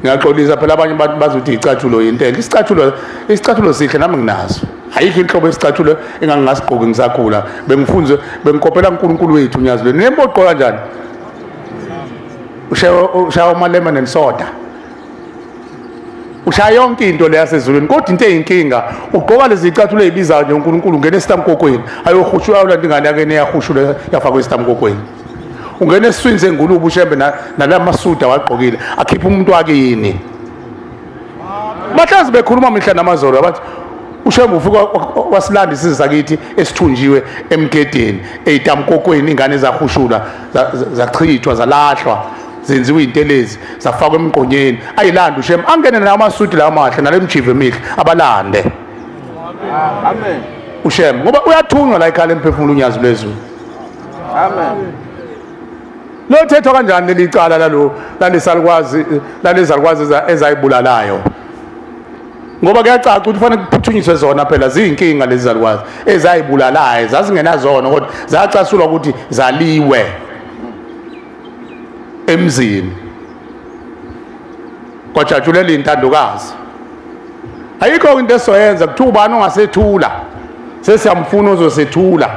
ngiyaxolisa phela abanye abantu bazothi icathulo yintela isicathulo sihle nami nginazo ayikho inhlobo yesicathulo engangasigqoki ngisakhula bengifunze bengikopela uNkulunkulu wethu unyazweni nemboqo kanjani ushaya uma lemon and soda ushaya yonke into leyasezulwini kodwa into eyinkinga ugqoka lezi icathulo ezibizayo nje uNkulunkulu ungena esitamkokweni ayohushula lento ingane yakene yahushula yafakwa esitamkokweni ungena eswini sengulube ushembe nalamasuda wagqokile akhipha umuntu wakini bahlazi bekhuluma mihla namazolo abathi ushembe ufika wasilanda isizakithi esithunjiwe emgedeni eyitamkokweni ingane ezahushula zachithwa zalahlwa zenziwe intelezi zafakwa emqonyeni ayilanda ushem angene namasudi la amahle nalemjive emihle abalande amen ushem ngoba uyathunywa la ekhaya emphefumulo unyazi lwezulu amen lo thetho kanjani lelicala lalezalukwazi ezayibulalayo ngoba kuyacaca ukuthi kufanele kuphuthunyiswe zona phela ziyinkinga lezi zalukwazi ezayibulalayo zazingenazona kodwa zacasulwa ukuthi zaliwe emzini kwajajulela intandokazi ayikho into esoyenza kuthiwa ubani ongasethula sesiyamfuna uzosethula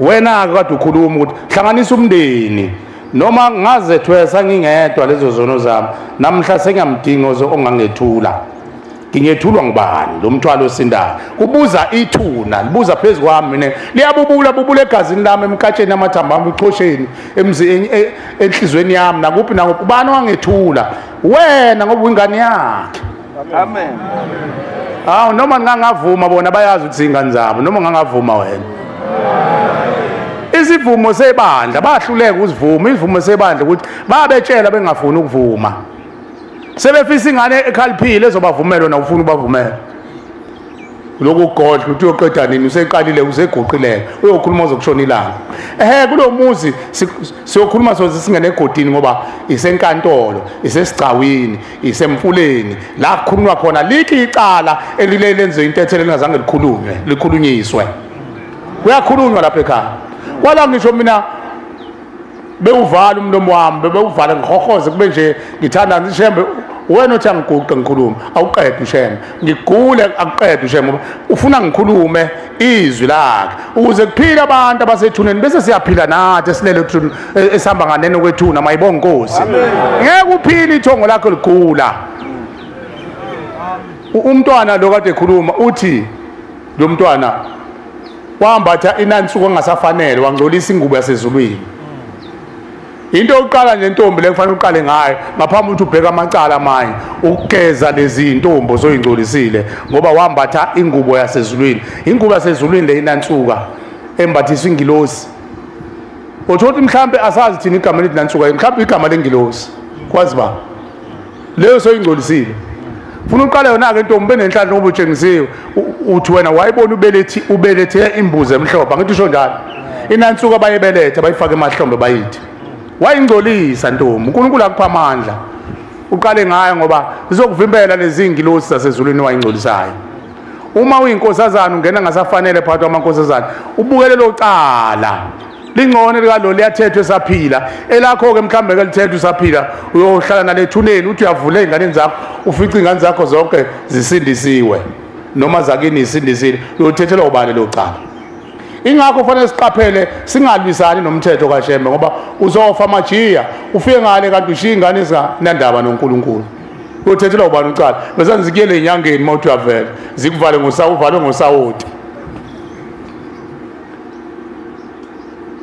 wena kade ukhuluma ukuthi hlanganisa umndeni noma ngazethwesa ngingedwa lezo zono zami namhla sengiyamdinga ongangethula ngingethulwa ngibani lo mthwalo osindayo kubuza ithuna libuza phezulu kwami mina liyabubula egazini lami emkatsheni amathambo ami uxhosheni enhlizweni yami nakuphi nakuphi ubani wangethula wena ngoba uyingane yakhe amen hawu noma ngangavuma bona bayazi ukuthi ingane zabo noma ngangavuma wena isivumo sebandla bahluleka ukuzivuma izivumo sebandla ukuthi babetshela bengafuni ukuvuma sebefisa ingane ekhaliphile ezobavumela wena ufuna ubavumela lokho godla ukuthi uyoqeda nini useqalile useguqileke uyokhuluma uzokushona ilanga kulo muzi siyokhuluma soze singene egodini ngoba isenkantolo isesigcawini isemfuleni la kukhulunywa khona lithi icala elilenze intethelo lingazange likhulunyiswe kuyakhulunywa lapha ekhaya kwala ngisho mina bewuvala umlomo wami bewuvala ngihohoze kube nje ngithanda ngishembe wena othi angiguqe ngikhuluma awuqede ushembe ngigule akuqede ushembe ufuna ngikhulume izwi lakhe ukuze kuphila abantu abasethuneni bese siyaphila nathi esilele esihamba nganeno kwethuna mayibonga Nkosi ngeke uphile ithongo lakho ligula umntwana lo kade ekhuluma uthi lo mntwana wambatha inansuku engasafanele wangcolisa ingubo yasezulwini into yokuqala nje intombi lekufanele uqale ngayo ngaphambi ukuthi ubheka amacala amanye ukugeza lezi intombi zoyingcolisile ngoba wambatha ingubo yasezulwini ingubo yasezulwini le inansuka embathiswa ingilosi uthothi mhlambe asazi thina igama lithi nansuka mhlambe igama lengilosi kwazi ba leyo soyingcolisile funa uqale yona ke intombi benenhlanhla ngoba utshengisiwe uthi wena wayibona ubelethe imbuzi emhlophe ngithi usho njalo inansuka bayibelethe bayifaka emahlombe bayithi wayingcolisa ntombi uNkulunkulu akupha amandla uqale ngayo ngoba zizokuvimbela lezi ingilosi zasezulwini wayingcolisayo uma uyinkosazana ungena ngasafanele phakathi kwamankosazana ubukele lo cala lingcone likalo liyathethwa esaphila elakho ke mhlambe ke lithethwa usaphila uyohlala nalethuneni uthi uyavula ingane zakho ufica ingane zakho zonke zisindisiwe noma zakini isindisile uyothethelwa ubani lo cala ingakho kufanele siqaphele singalwisani nomthetho kaShembe ngoba uzofa majiya ufike ngale kanti ushiya ingane ezinandaba noNkulunkulu uyothethelwa ubani ucala bese ngizikiyele enyangeni mawuthi uyavela zikuvale ngosawuvale ngosawoti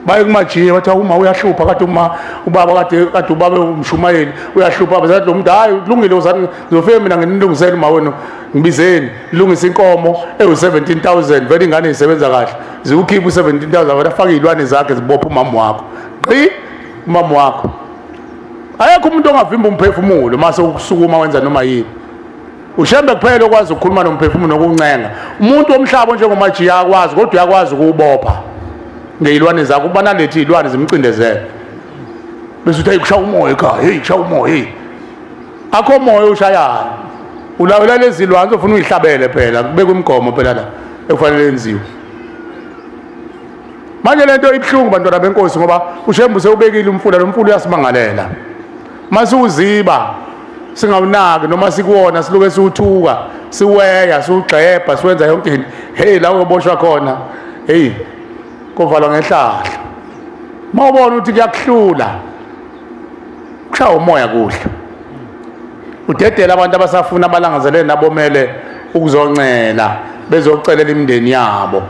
baye kumajiya bathi uma uyahlupha kade uma ubaba kade ubaba umshumayeli uyahlupha bazathi lo muntu hayi kulungile uzani ngizofika mina nginilungisele uma wena ngibizeni lungisa inkomo ewu-17,000 vele ingane isebenza kahle zikukhipha u-17,000 vele afake iy'lwane zakhe zibophe umama wakho qi umama wakho ayekho umuntu ongavimba umphefumulo mase ukusukuma wenza noma yini ushembe kuphela okwazi ukukhuluma nomphefumulo nokuncenga umuntu womhlaba njengomajiya akwazi kodwa uyakwazi ukuwubopha ngey'lwane zakho ukuba nalethi iy'lwane zimcindezele bese uthi hey kushaya umoya ekhaya hey kushaya umoya hey akho moya ushayayo ulawula lezi lwane uzofuna uyihlabele phela kubekwe imigomo phela la ekufanele yenziwe manje lento ibuhlungu bantwana benkosi ngoba ushembe usewubekile umfula lo mfula uyasimangalela mase uziba singawunaki noma sikuwona siluke siwuthuka siweya siwugxebha siwenza yonke into hey la uyoboshwa khona hey kovalwa ngehlahla mawubona ukuthi kuyakuhlula kushaya umoya kuhle udedela abantu abasafuna abalangazelele nabomele ukuzoncela bezocelela imindeni yabo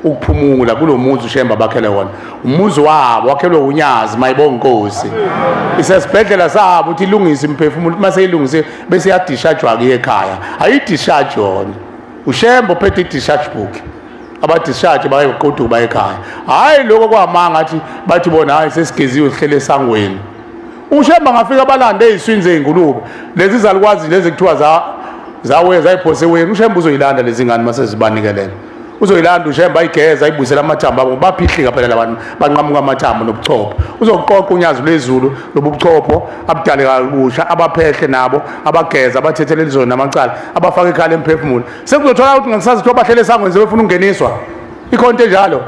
ukuphumula kulomuzi ushemba bakhele wona umuzi wabo wakhelwe unyazi mayibonga inkosi isesibhedlela sabo uthi ilungise imphefumulo mase ilungise bese yadishajwa ke ekhaya ayidishajwe yona ushemba uphethe i-discharge book abadischarge bayeqoduka ekhaya hayi lokho kwamanga athi bathi bona hayi sesigeziwe sihlele esangweni ushemba ngafika abalande eziswini zeingulube lezi zalikwazi lezi kuthiwa zawe zayiphose wena ushemba uzoyilanda lezi ngane mase zibanikelela uzoyilanda ushemba ayigeza ayibuyisela amathambo abo baphihlika phela labantu banqamuka amathambo nobuchopho uzoqoqa unyazi lwezulu lobuchopho abudale kabusha abaphehle nabo abageza abathethele lizona namacala abafaka ikhala emphefumulo sekuzothola ukuthi ngisazi ukuthi abahlele esangweni sebefuna ukungeniswa ikhonto enjalo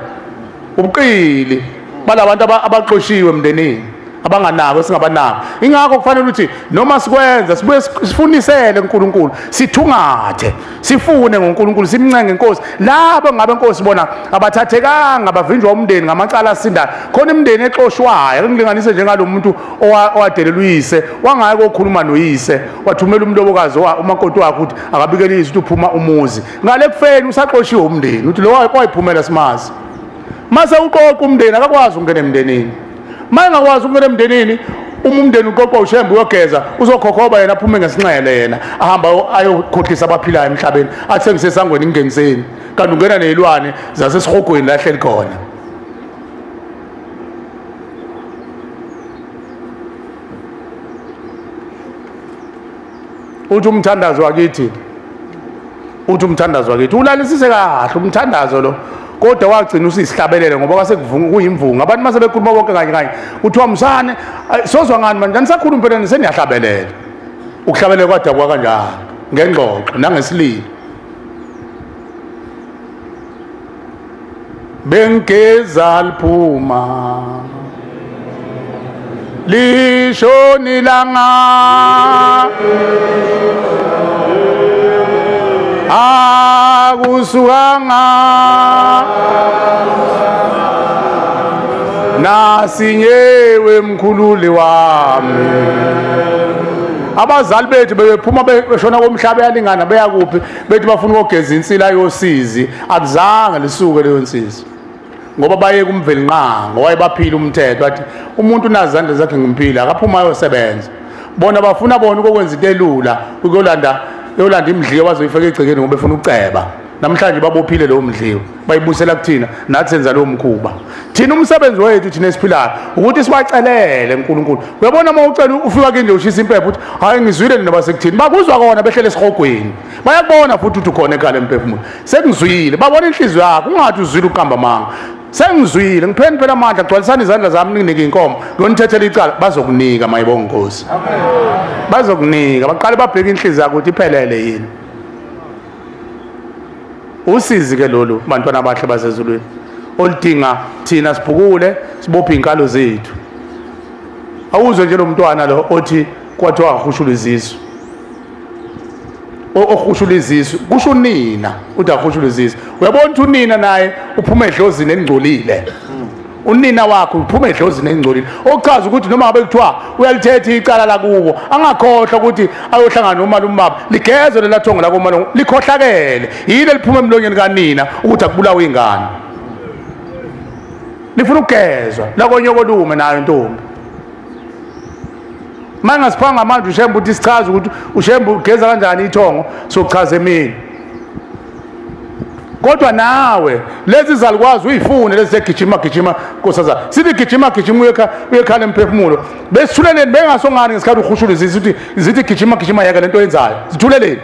ubuqili balabantu abaxoshiwe emndenini abanganako singabanako ingakho kufanele ukuthi noma sikwenza sibuye sifunisele uNkulunkulu sithungathe sifune ngoNkulunkulu simncenge inkosi labo ngabe inkosi bona abathathekanga bavinjwa umndeni ngamacala asindayo khona imndeni exoshwayo ngilinganise njengalomuntu owadelela uyise wangayeke ukukhuluma noyise wathumela umlobokazi umakoti wakhe ukuthi akabikelise ukuthi uphuma umuzi ngale kufeni usaxoshiwe umndeni uthi lo wayiphumela simazi mase uqoqa umndeni akakwazi ukungena emndenini mayengakwazi ukungena emndenini umndeni uqoqwa ushembe uyogeza uzokhokhoba yena aphume ngesinxele yena ahamba ayokhohlisa abaphilayo emhlabeni athi ngisesangweni ngingeniseni kanti ungena nezilwane zasesihogweni la ehleli khona uthi umthandazo wakithi ulalisise kahle umthandazo lo kodwa wagcina usisihlabelele ngoba kwasekuvunga kuyimvunga abantu mase bekhuluma bonke kanye kanye uthiwa msane sozwa ngani manje nisakhuluma phela seniyahlabelela ukuhlabelela kwada kwa kanjalo ngengxoxo nangesililo bengeza liphuma lishoni langa akusukanga nasinyewe mkhululi wami abazali bethu bebephuma beshona komhlaba yalingana beya kuphi bethi bafuna ukugeza insila yosizi akuzange lisuke leyo nsizwa ngoba baye kumveli nqango wayebaphila umthetho wathi umuntu unazandla zakhe ngimphila akaphuma ayosebenza bona bafuna bona ukwenza into elula ukuyolanda imidliyo bazoyifaka egcekeni ngoba befuna uceba namhlanje babophile lo mdliyo bayibusela kuthina nathi senza lo mkhuba thina umsebenzi wethu thina esiphilayo ukuthi sibacelele uNkulunkulu uyabona uma ucela ufika kini nje ushisa impepho uthi hayi ngizwile nina basekuthini bakuzwa kona behlele esihogweni bayakubona futhi ukuthi ukhona ekhaya emphefumulo sekuzwile babona inhliziyo yakho ungathi uzwile uqamba manga sengizwile ngipheni phela amandla gcwalisana izandla zami ninginike inkomo ngonithethela icala bazokunika mayibonga inkosi bazokunika baqale babheke inhliziyo yakho ukuthi iphelele yini usizi ke lolu bantwana abahle basezulwini olidinga thina sibhukule sibophe inkalo zethu awuzwe nje lo mntwana lo othi kwathiwa ahushula izisu ohushula izisu kusho unina uthi ahushula izisu uyabona ukuthi unina naye uphuma edlozini engcolile unina wakho uphuma edlozini engcolile okuchaza ukuthi noma ngabe kuthiwa uyalithetha icala lakubo angakhohlwa ukuthi ayohlangana nomalume baba ligezwe lelathongo lakomalume likhohlakele yile liphuma emlonyeni kanina ukuthi akubulawa ingane lifuna ukugezwa lakonyokolume nayo intombi mangasiphanga manje ushembe uthi sichaze ukuthi ushembe ugeza kanjani ithongo sochaze mina kodwa nawe lezi zalikwazi uyifune lezi gijima nkosazana sithi gijima uyekhala emphefumulo besithuleleni bengasongani ngesikhathi uhushule zithi gijima yeke lento yenzayo zithuleleni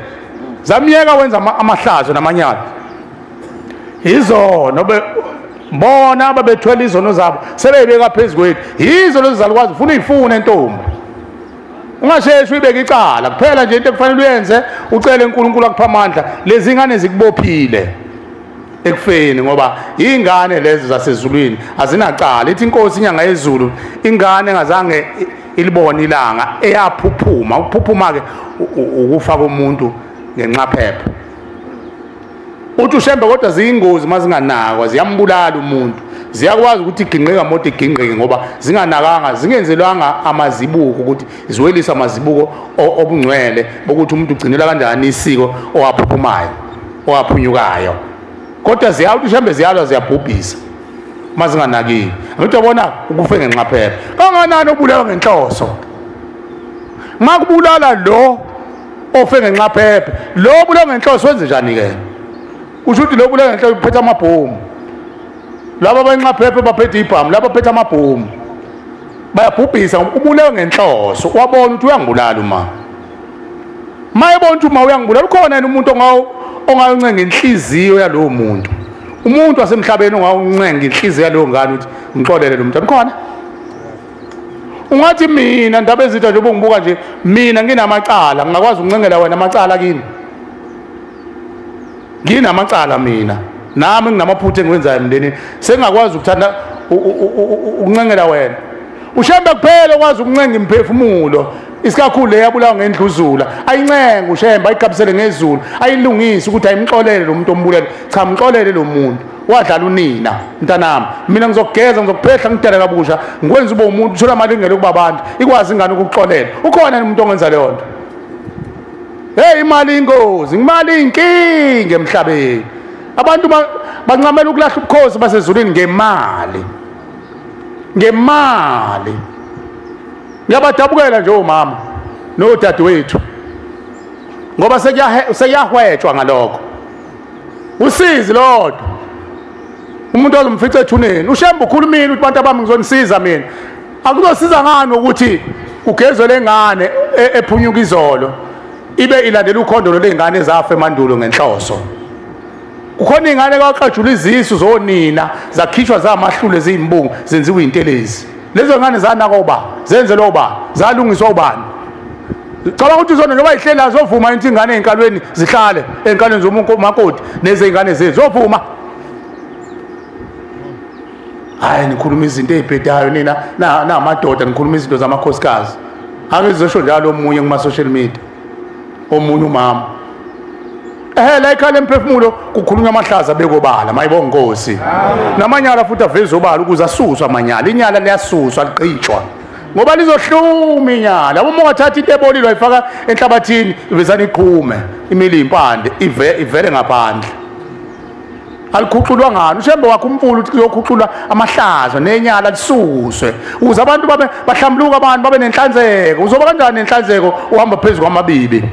zamiyeka wenza amahlazo namanyala izono bona ababethwela izono zabo sebeyibeka phezu kwethu yizo lezi zalikwazi ufuna uyifune entombi ungasheshi uyibeka icala kuphela nje into ekufanele uyenze ucele uNkulunkulu akupha amandla lezi ngane zikubophile ekufeni ngoba ingane lezi zasezulwini azinacala ithi inkosi inyanga yezulu ingane engazange ilibona ilanga eyaphuphuma ukuphuphuma ke ukufa komuntu ngenxaphepha uthi ushembe kodwa ziyingozi mazinganakwa ziyambulala umuntu ziyakwazi ukuthi iginqeka moto iginqeke ngoba zinganakanga zingenzelwanga amazibuko ukuthi ziwelisa amazibuko obungcwele bokuthi umuntu ugcinela kanjani isiko owaphuphumayo owaphunyukayo kodwa ziyawuthi mhlambe ziyalwa ziyabhubhisa mazinganakile ngithi yabona ukufe ngenxaphepha kanganani obulawa ngenhloso makubulala lo ofe ngenxaphepha lo obulawa ngenhloso wenze njani ke usho ukuthi lo obulawa ngenhloso uphethe amabhomu laba abanxaphepha baphethe ibhamu laba baphethe amabhomu bayabhubhisa ubulawa ngenhloso wabona ukuthi uyangibulala uma mayebona ukuthi uma uyangibulala ukhona yena umuntu ongayoncenga inhliziyo yalowo muntu umuntu wasemhlabeni ongawuncenga inhliziyo yalowo ngane ukuthi ngixolele lo muntu khona ungathi mina ndaba ezitha nje bongibuka nje mina nginamacala ngingakwazi ukuncengela wena amacala kini nginamacala mina nami nginamaphutha engikwenzayo emndenini sengakwazi ukuthanda ukuncengela wena ushembe kuphela okwazi ukuncenga imphefumulo isikakhulu leyabulawa ngendluzula ayincenga ushembe ayigabisele ngezulu ayilungise ukuthi ayimxolele lo muntu ombulele cha mxolele lo muntu wadlala unina mntanami mina ngizokugeza ngizokuphehla ngidele kabusha ngikwenza ube umuntu uthola amalungelo kuba abantu ikwazi ingane ukuxolela ukhona umuntu ongenza leyo nto hey imali ingozi imali inkinga emhlabeni abantu bancamela ukulahla ubukhosi basezulwini ngemali ngiyabadabukela nje omama nodadewethu ngoba sekuyahwetshwa ngalokho usizi lodwa umuntu ozomfica ethuneni ushembe ukhulumile ukuthi bantu abami ngizonisiza mina akuzosiza ngani ukuthi ugezwe lengane ephunyuka izolo ibe ilandela ukhondolo lengane ezafa emandulo ngenhloso kukhona ingane kaxajula izisu zonina zakhishwa zamahlule ezimbungu zenziwe intelezi lezo ngane zanaka oba zenzelwa oba zalungiswa ubani cabanga ukuthi zona njengoba ihlela zovuma into ingane enkalweni zihlale enkalweni zomakoti neze ingane zethu zovuma hayi nikhuluma izinto ezibhedayo nina namadoda nikhuluma izinto zamakhosikazi angizosho njalo omunye kuma social media omunye umama la ekhaya emphefumulo kukhulunywa amahlaza bekobala mayibonga Nkosi namanyala futhi aveze obala ukuze asuswe amanyala inyala liyasuswa liqitshwa ngoba lizohluma inyala uma ungathatha into ebolile wayifaka enhlabathini ivezana iqhume imile impande ivele ngaphandle alikhuxulwa ngani ushembe wakho umfulu ukuthi kuyokhuxulwa amahlaza nenyala lisuswe ukuze abantu bahlambuluka abantu babe nenhlanzeko uzoba kanjani nenhlanzeko uhamba phezulu kwamabibi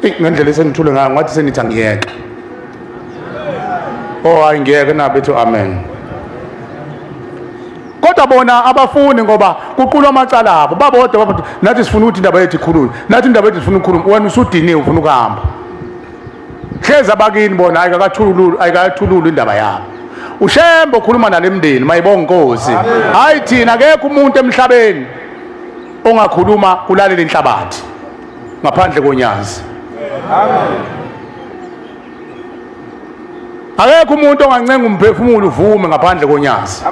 ngendlela esengithule ngayo ngathi senithi angiyeke hayi ngiyeke nabethu amen kodwa bona abafuni ngoba kuqulwa amacala abo babodwa bathi nathi sifuna ukuthi indaba yethu ikhulunywe nathi indaba yethu sifuna ukukhuluma wena usudiniwe ufuna ukuhamba hleza bakini bona ayikathulula indaba yabo ushembe ukhuluma nalemndeni mayibonga Nkosi hayi thina akekho umuntu emhlabeni ongakhuluma kulalela inhlabathi ngaphandle konyazi akekho umuntu ongancenga umphefumulo uvume ngaphandle konyazi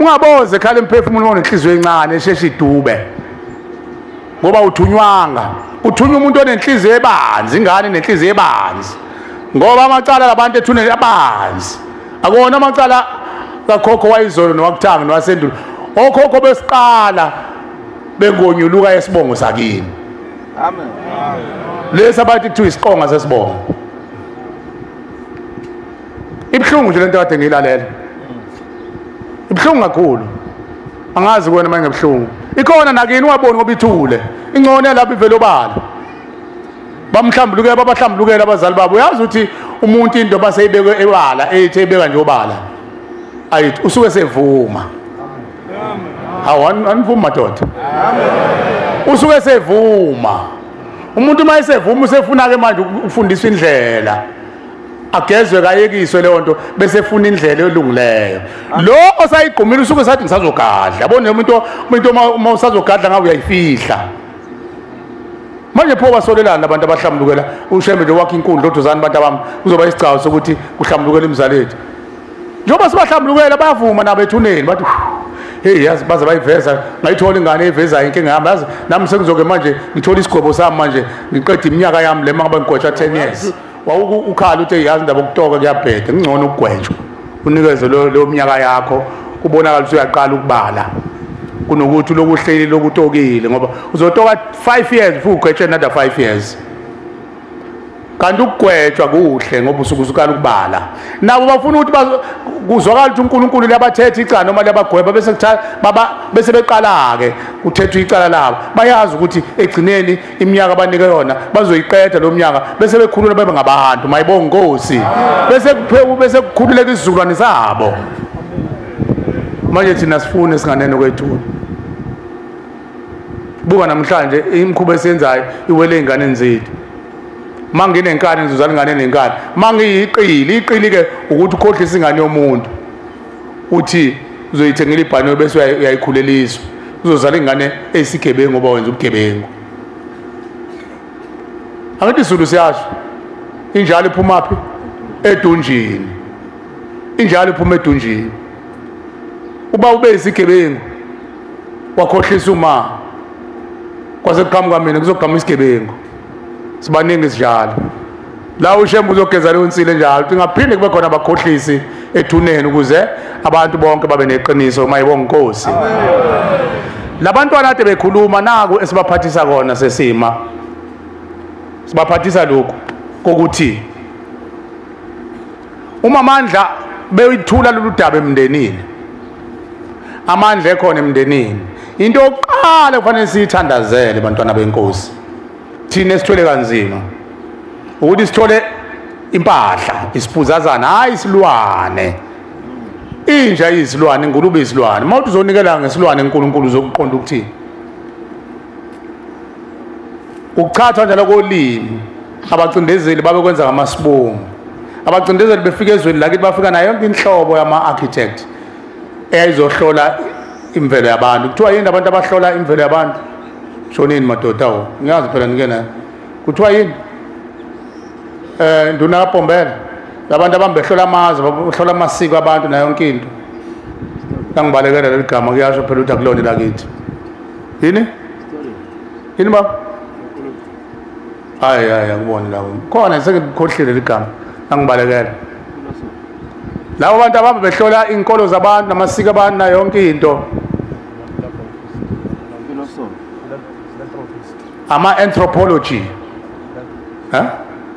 ungaboze ekhala emphefumulo onenhliziyo encane esheshe idube ngoba uthunywanga uthunywa umuntu onenhliziyo ebanzi ingane nenhliziyo ebanzi ngoba amacala labantu ethuneni abanzi akona amacala kakhokho wayizolo nowakuthanga nowasendulo okhokho besiqala bengonyuluka yesibongo sakini amen lesi abathi kuthiwa isiqonga sesibongo Ibhlungu nje lento kade ngiyilalela. Ibhlungu kakhulu. Angazi kuwena manje ngebhlungu. Ikhona nakini wabona ngoba ithule. Ingcone lapha ivelo bala. Bamhlambulukela babahlambulukela abazali babo. Uyazi ukuthi umuntu into baseyibeke ebala, ethi ebeka nje obala. Ayithi usuke sevuma. Anivuma madoda. Usuke sevuma. Umuntu mayesevuma usefuna ke manje ukufundiswa indlela. Agezwe kayekiswe leyo nto bese efuna indlela elungileyo. Lo osayigqumile usuke sathi ngisazogadla. Yabona umuntu uma usazogadla ngabe uyayifihla. Manje pho basolelana abantu abahlambulukela ushembe nje wakhe inkundla oduzana abantu abami kuzoba isigcawu sokuthi kuhlambulukela imizali yethu. Njengoba sibahlambulukela bavuma nabethuneni bathi hey yazi baze bayiveza ngayithola ingane evezayo inkinga yami yazi nami sengizoke manje ngithola isigwebo sami manje ngiqeda iminyaka yami le mangaba ngigwetsha 10 years. Wawukukhala uthi yazi indaba ukutoka kuyabheda ngingcono ukugwetshwa unikeze lo minyaka yakho kubonakala ukuthi uyaqala ukubala kunokuthi lokuhleli lokutokile ngoba uzotoka 5 years futhi ugwetshe another 5 years. Kanti ukugwetshwa kuhle ngoba usukuqala ukubala. Nabo bafuna ukuthi kuzwakala ukuthi uNkulunkulu liyabathetha icala noma liyabagweba bese beqala ke kuthethwa icala labo. Bayazi ukuthi egcineni iminyaka abanike yona bazoyiqeda lo mnyaka bese bekhulula bebe ngabantu mayibonga Nkosi. Bese kukhululeka isizukulwane sabo. Manje thina sifune singanene kwethu. Buka namhlanje imikhuba esenzayo iwele ingane zethu. Mangine inkani ngizozala ingane nenkani. Mangiyiqili ke ukuthi ukhohlisa ingane yomuntu. Uthi uzoyithengela ibhanoyi bese uyayikhuleliswa. Uzozala ingane esigebengu ngoba wenza ubugebengu. Angithi isizulu siyasho. Injalo iphuma phi? Edunjini. Injalo iphuma edunjini. Uba ube isigebengu wakhohlisa uma kwase kuqhamuka mina kuzogqama isigebengu. Sibaningi sijalo. La ushembu uzogeza leyo nsile njalo. Tingaphinde kube khona abakhohlisi ethuneni ukuze abantu bonke babe neqiniso mayibonga Nkosi. Labantwana ade bekhuluma naku esibaphathisa kona sesima. Sibaphathisa lokho kokuthi uma amandla beyithula lolu daba emndenini. Amandla ekhona emndenini. Into yokuqala kufanele siyithandazele bantwana beNkosi. Thina sithole kanzima ukuthi sithole impahla isiphuzazana hayi isilwane. Inja isilwane ingulube isilwane. Mawuthi uzonikela ngesilwane uNkulunkulu uzokuqonda ukuthini. Ukuchathwa njalo kolimi abacindezeli babekwenza ngamasibongo. Abacindezeli befika ezweni lakithi bafika nayo yonke inhlobo yama architect eyayizohlola imvelo yabantu. Kuthiwa yini abantu abahlola imvelo yabantu? Shonini madoda wo. Ngiyazi phela ngikena. Kuthiwa yini? Nduna kaPombela. Labantu abambehlola amazwe, bahlola amasiko abantu nayo yonke into. Ngibalekela leli gama kuyasho phela ukuthi akulona lakithi. Yini? Yini baba? Hayi akubona lawo. Khona sekukhohlile leli gama. Ngibalekela. Labo bantu abambehlola inkolo zabantu namasiko abantu nayo yonke into. Ama anthropology.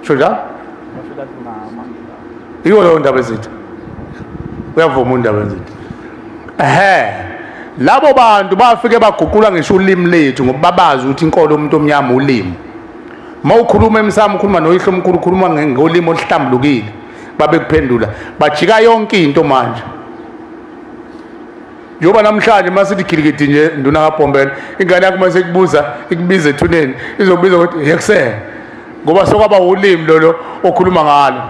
Shoja? Iyo leyo ndaba ezithi. Uyavuma undaba ezithi. Labo bantu bafike baguqula ngisho ulimi lethu ngoba babazi ukuthi inkolo umuntu omnyama ulimi. Mawukhuluma emsamo ukhuluma noyihlo omkhulu ukhuluma ngolimi oluhlambulukile. Babe kuphendula. Bajika yonke into manje. Njoba namhlanje masithi gilikidi nje nduna kaPombela ingane yakho mase kubuza ikubiza ethuneni izobiza ukuthi yekusena ngoba sokwaba ulimi lolo okhuluma ngalo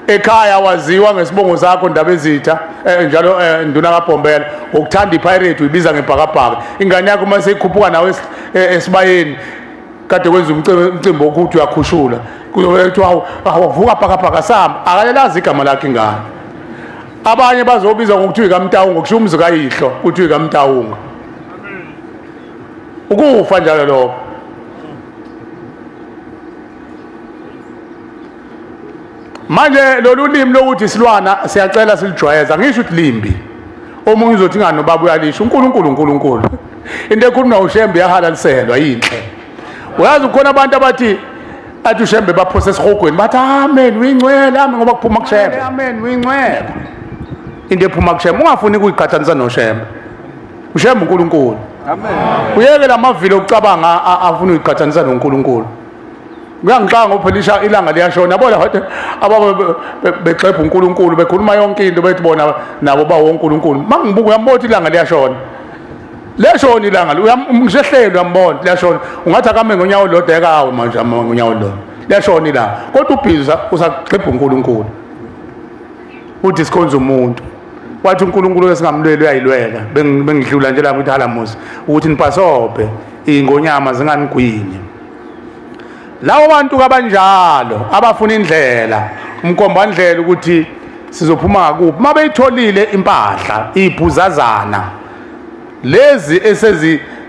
ekhaya waziwa ngesibongo sakho ndaba ezitha njalo nduna kaPombela ukuthanda ipirate uyibiza ngebhakabhaka ingane yakho mase ikhuphuka nawe esibayeni kade kwenza umcimbi wokuthi uyakhushula kuzobe kuthiwa awavuka bhakabhaka sami akalelazi igama lakhe ingane. Abanye bazobiza ngokuthi uyikamtawunga kusho umzi kayihlo uthi uyikamtawunga. Ukufa njalo lokho. Manje lolu limi lokuthi silwana siyacela silijwayeza ngisho ukuthi limbi. Omunye uzothi ngani nobaba uyalisho uNkulunkulu. Into ekhuluma uShembe yahalaliselwa yinhle. Uyazi ukhona abantu abathi athi uShembe baphose esihogweni bathi amen uyingcwele amen ngoba kuphuma kuShembe amen uyingcwele into ephuma kuShembe ungafuni ukuyiqhathanisa noShembe uShembe uNkulunkulu amen uyeke lamavilo okucabanga afuna ukuyiqhathanisa noNkulunkulu ngiyangixanga uphelisha ilanga liyashona yabona kodwa ababa bexepha uNkulunkulu bekhuluma yonke into bethi bona nabo bawo uNkulunkulu mangibuka uyambona ilanga liyashona leshona ilanga ngishehlelo uyambona liyashona ungathi akame ngonyawo lodwa kawe manje ngonyawo lodwa liyashona ilanga kodwa ubhiza usaqepha uNkulunkulu uthi sikhonza umuntu wathi uNkulunkulu esingamlweli uyayilwela bengidlula nje lapho uThalamuzi ukuthi nipasobhe ingonyama zinganigwinye lawo bantu kabanjalo abafuna indlela umkombandlela ukuthi sizophuma ngakuphi mabeyitholile impahla iphuzazana lezi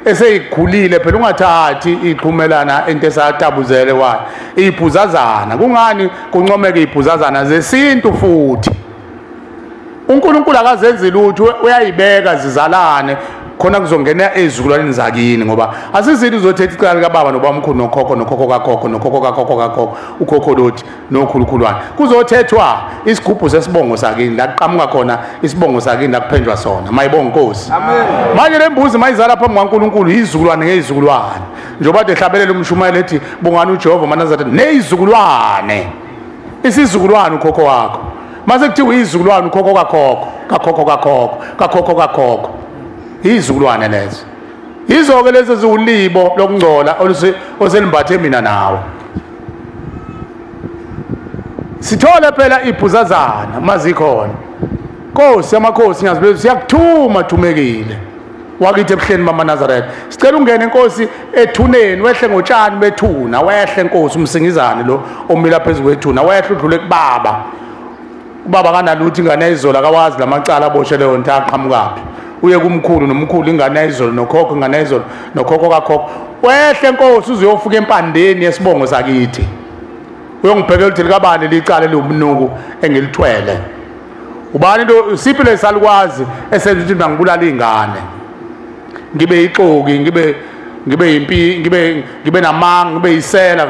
eseyikhulile phela ungathathi iqhumelana into esatabuzele wayo iphuzazana kungani kuncomeke iphuzazana zesintu futhi uNkulunkulu akazenzi lutho uyayibeka zizalane khona kuzongena ezizukulwaneni zakini ngoba asizini uzothetha icala kababa nobamkhulu nokhokho kakhokho ukhokho lothi nokhulukhulwane kuzothethwa isigubhu sesibongo sakini la qhamuka khona isibongo sakini la kuphendwa sona mayibonga Nkosi amen manje lembuzi mayizala phambi kwaNkulunkulu izizukulwane ngezizukulwane njengoba ehlabelela umshumayeli ethi bongani uJehova manazaretha nezizukulwane isizukulwane ukhokho wakho mase kuthiwa izizukulwane ukhokho kakhokho izizukulwane lezo izo-ke lezo ziwulibo lokungcola oselimbathe mina nawe sithole phela iphuzazana mazikhona Nkosi yamakhosi ngiyazibeza siyakuthuma thumekile wakithi ebuhleni bamaNazaretha sicela ungene Nkosi ethuneni wehle ngotshani bethuna wehle Nkosi umsingizane lo omila phezulu kwethuna wehle udlule kubaba ubaba kanalutho ingane izola kawazi lamacala abosheleyo nta aqhamukaphi uye kumkhulu nomkhulu ingane ayizolo nokhokho ingane ayizolo nokhokho kakhokho wehle Nkosi uzuyofika empandeni yesibongo sakithi uyongibhekela ukuthi likabani licala lomnuku engilithwele ubani into siphi lesalukwazi esenza ukuthi ngibulala ingane ngibe ixoki ngibe impi ngibe namanga ngibe isela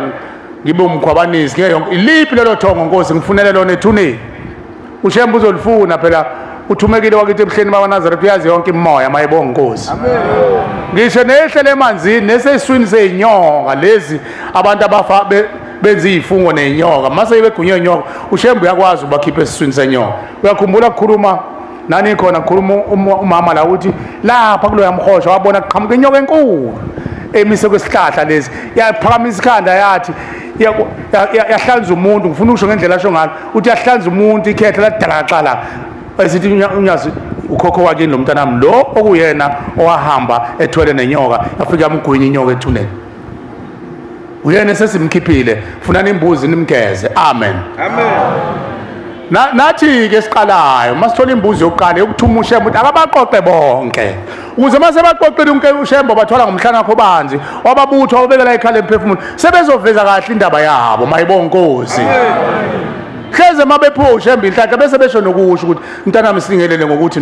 ngibe umkhwabanisi ngeyonke iliphi lelo thongo Nkosi ngifunele lona ethuneni uShembe uzolifuna phela uthumekile wakithi ebuhleni bamaNazaretha uyazi yonke imimoya mayibonga Nkosi amen ngisho nehlele emanzini neseswini seyinyoka lezi abantu abafa benza izifungo nenyoka mase ibegunywe inyoka uShembe uyakwazi ubakhipha esiswini senyoka uyakhumbula ukukhuluma nani khona kukhuluma umama la uthi lapha kulo yamhosha wabona kuqhamuka inyoka enkulu emise kwesihlahla lezi yaphakamisa ikhanda yathi yahlanza umuntu ngifuna ukusho ngendlela asho ngalo uthi yahlanza umuntu ikhethe ladalaqala esithi unyazi ukhokho wakini lo mntanami lo okuyena owahamba ethwele nenyoka yafika amgwinya inyoka ethuneni uyena sesimkhiphile funani imbuzi nimgeze amen nathi ke siqalayo masithola imbuzi yokuqala yokuthuma uShembe ukuthi akabaqoqe bonke ukuze mase baqoqile uShembe bathola ngomhlana wakho banzi wababutho wabekela ikhala emphefumulo sebezoveza kahle indaba yabo mayibonga Nkosi hleze mabepho uShembe inhlanhla bese besho nokusho ukuthi mntanami singelele ngokuthi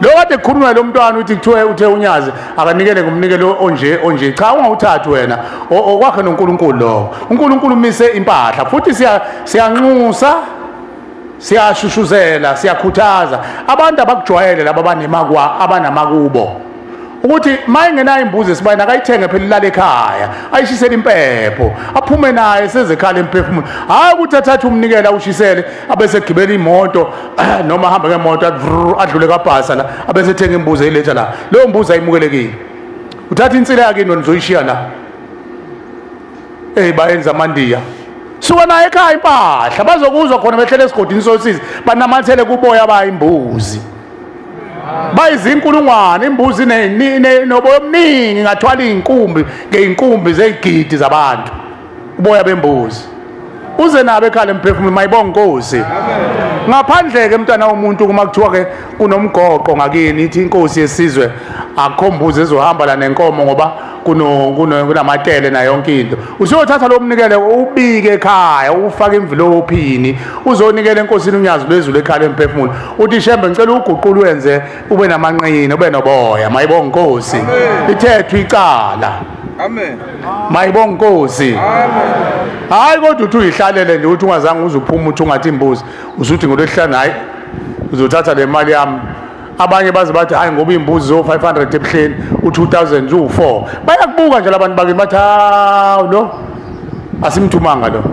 lo kade kukhulunywa lo mntwana uthi kuthiwe uthe unyazi akanikele ngomnikelo onje cha ungawuthathi wena okwakhe noNkulunkulu lo uNkulunkulu umise impahla futhi siyanxusa siyashushuzela siyakhuthaza abantu abakujwayele laba abanamakubo ukuthi mayingenayo imbuzi esibayini akayithenge phela ilala ekhaya ayishisele impepho aphume naye sezekhala emphefumulo hayi ukuthi athathe umnikela ushisele abese gibela imoto noma ahamba ngemoto adlule kabhasa la abese ethenga imbuzi eyiletha la leyo mbuzi ayimukelekile uthatha insila yakini nizoyishiya la bayenza amandiya suka naye ekhaya impahla bazokuzwa khona behlele esigodini sosizi banamathele kuboya bayimbuzi bayizinkulungwane imbuzi noboya omningi ngathwala inkumbi ngeinkumbi zegidi zabantu uboya bembuzi uze nabe ekhala emphefumulo mayibonga Nkosi ngaphandle ke mntana womuntu kuma kuthiwa ke kunomgoqo ngakini ithi inkosi yesizwe akhombuze ezohamba la nenkomo ngoba kunamatele na yonke into usiyothatha lo mnikele ubike ekhaya ufaka envelophini uzonikela enkosini unyazi lwezulu ekhala emphefumulo uthi Shembe ngicela uguqule wenze ube namanqine ube noboya mayibonga Nkosi ithethwe icala Amen. Mayibonge Nkosi. Amen. Hayi kodwa uthi uyihlalele nje uthi ungazange uzuphuma uthi ungathi imbuzi usuthi ngolesihlanu hayi uzothatha le mali yami. Abanye baze bathi hayi ngoba imbuzi zo 500 ebuhleni u2000 u4 bayakubuka nje labantu bakini bathi hawu lo asimthumanga lo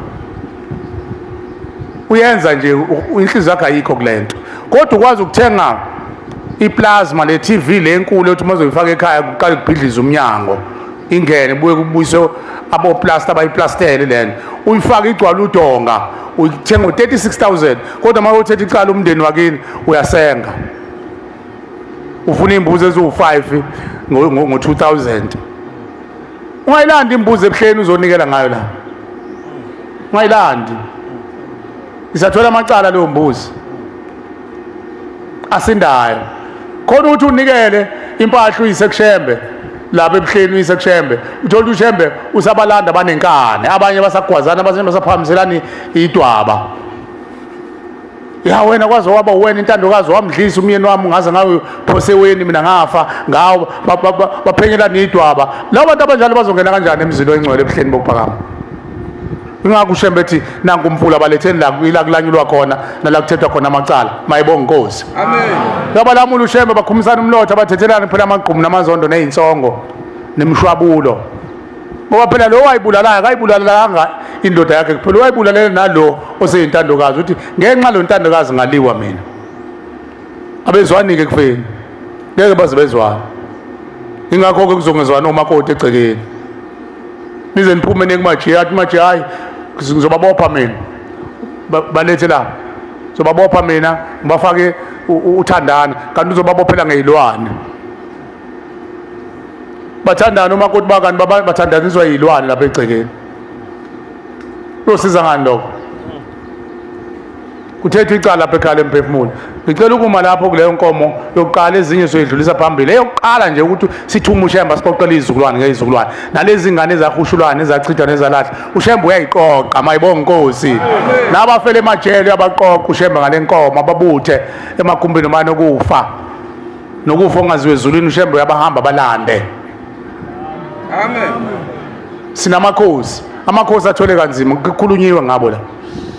uyenza nje inhliziyo yakhe ayikho kulento kodwa ukwazi ukuthenga iplasma le TV lenkulu ethi mazoyifaka ekhaya kuqala kubhidliza umnyango ingene buye kubuyise abo plaster abayiplastele lena uyifaka igcwala udonga uyithenga ngo36000 kodwa uma uthethe icala umndeni wakini uyasenga ufuna imbuzi ezu5 ngo2000 ungayilandi imbuzi ebuhleni uzonikela ngayo la ungayilandi isathola amacala leyo mbuzi asindayo khona ukuthi unikele impahla uyisekushembe lapha ebuhleni uyisekushembe uthola ushembe usabalanda abanenkane abanye basagwazana abanye basaphambiselana idwaba ya wena kwazi waba wena intandokazi wamdlisa umyeni wami ngaze ngawe phoseweni mina ngafa ngawo baphenyela nidwaba labo bantu abanjalo bazongena kanjani emzini oyingcwele ebuhleni bokuphakama ingakho ushembe ethi nanku umfula baletheni la kulanyulwa khona nala kuthethwa khona amacala mayibonge Nkosi. Amen. Yabalamula ushembe bakhumisana umlotha bathethelana phela amagqumu namazondo nezinsongo nemshwabulo ngoba phela lo wayibulalayo akayibulalalanga indoda yakhe kuphela wayibulalela nalo oseyintandokazi uthi ngenxa lo ntandokazi ngaliwa mina abezwanike kufeni ngeke baze bezwana ingakho ke kuzongezwana umakoti egcekeni nize niphume nekumajiya athi majiya hayi ngizobabopha mina balethe la ngizobabopha mina ngibafake uthandana kanti uzobabophela ngezilwane bathandana umakoti bakani bathandaniswa izilwane lapha egcekeni losiza ngani lokho kuthethe icala lapha ekhaya emphefumulo ngicela ukuma lapho kuleyo nkomo yokuqala ezinye soyidlulisa phambili eyokuqala nje ukuthi sithuma ushemba siqoqela izizukulwane ngezizukulwane nalezi ingane ezahushulwane ezachithwa nezalahla ushemba uyayiqoqa mayibonge Nkosi nabafele emajele abaqoqa ushemba ngale nkomo ababuthe emakhumbini manje nokufa ongaziwe ezulwini ushemba uyabahamba balande. Amen. Sinamakhosi amakhosi athole kanzima kukhulunyiwe ngabo la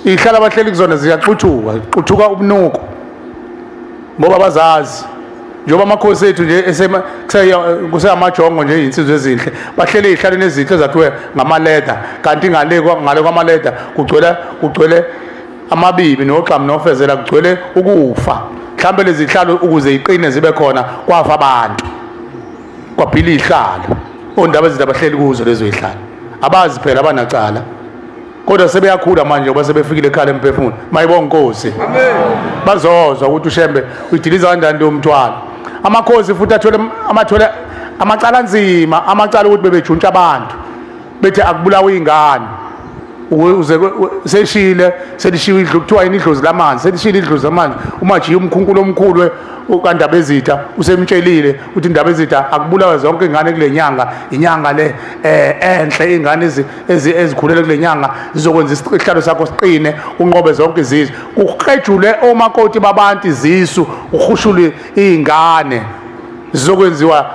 ihlala abahleli kuzona ziyaxuthuka ubunuko ngoba bazazi njengoba amakhosi ethu nje kuseyamajongo nje insizwe ezinhle bahlele izihlaleni ezinhle ezakhiwe ngamaleda kanti ngale kwamaleda kugcwele amabibi noxhamu nofezela kugcwele ukufa mhlambe lezi zihlalo ukuze iqine zibe khona kwafa abantu kwaphila ihlalo ondaba ezidabahleli kuzo lezo ihlalo abazi phela abanacala kodwa sebeyakhula manje ngoba sebefikile ekhaya emphefumulo mayibonge Nkosi. Amen. Bazozwa ukuthi ushembe uyidiliza kanjani lo mthwalo amakhosi futhi athole amacala nzima amacala ukuthi bebejuntsha abantu bethi akubulawa ingane uze seshile selishiwe idlu kuthiwa yini idlozi lamanzi selishile idlozi lamanzi umajiya umkhunkulo omkhulu uKandaba ezitha usemtshelile uthi Ndaba ezitha akubulawa zonke ingane kule nyanga inyanga le enhle ingane ezikhulele kule nyanga zizokwenza isihlalo sakho siqine unqobe zonke izizwe kuqhejule omakoti babantu izisu uhushule izingane zizokwenziwa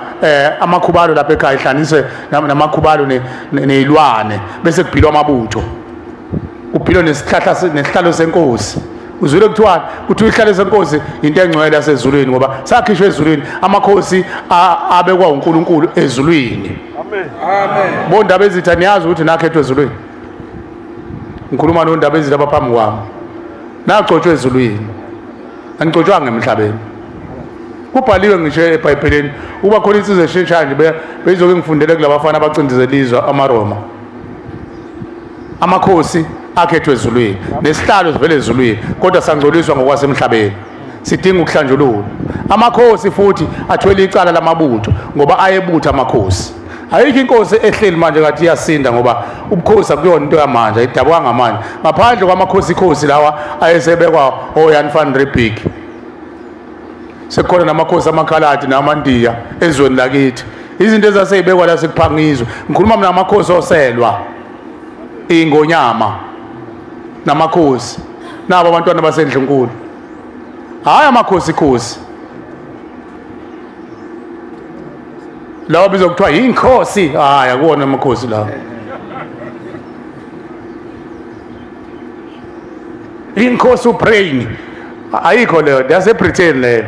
amakhubalo lapha ekhaya ihlanise namakhubalo nezilwane bese kuphilwa amabutho kuphilwa nesihlalo senkosi uzwile kuthiwa ihlalo senkosi into engcwele yasezulwini ngoba sakhishwe ezulwini amakhosi abekwa uNkulunkulu ezulwini. Amen. Amen. Bondaba ezitha niyazi ukuthi nakhethwe ezulwini ngikhuluma nondaba ezitha abaphambi kwami nagcotshwe ezulwini angicotshwanga emhlabeni kubhaliwe ngisho eBhayibhelini uba khona insizwe esheshayo nje beyizoke ngifundele kulabafana abacindizelizwa amaRoma amakhosi akhethwe ezulwini nesihlalo sivele ezulwini kodwa sangcoliswa ngokwasemhlabeni sidinga ukuhlanjululwa amakhosi futhi athwele icala lamabutho ngoba ayebutha amakhosi ayikho inkosi ehleli manje kathi iyasinda ngoba ubukhosi akuyona into yamanje idabwa ngamanje ngaphandle kwamakhosi lawa ayesebekwa oYan van Riebeeck sekhona namakhosi amakhaladi namaNdiya ezweni lakithi izinto ezaseyibekwa la sekuphangizwe ngikhuluma mina amakhosi oselwa ingonyama namakhosi nabo abantwana basendlunkulu hayi amakhosi lawo bizokuthiwa inkosi hayi akuwona amakhosi lawo inkosi ubrain ayikho leyo yaseBritain leyo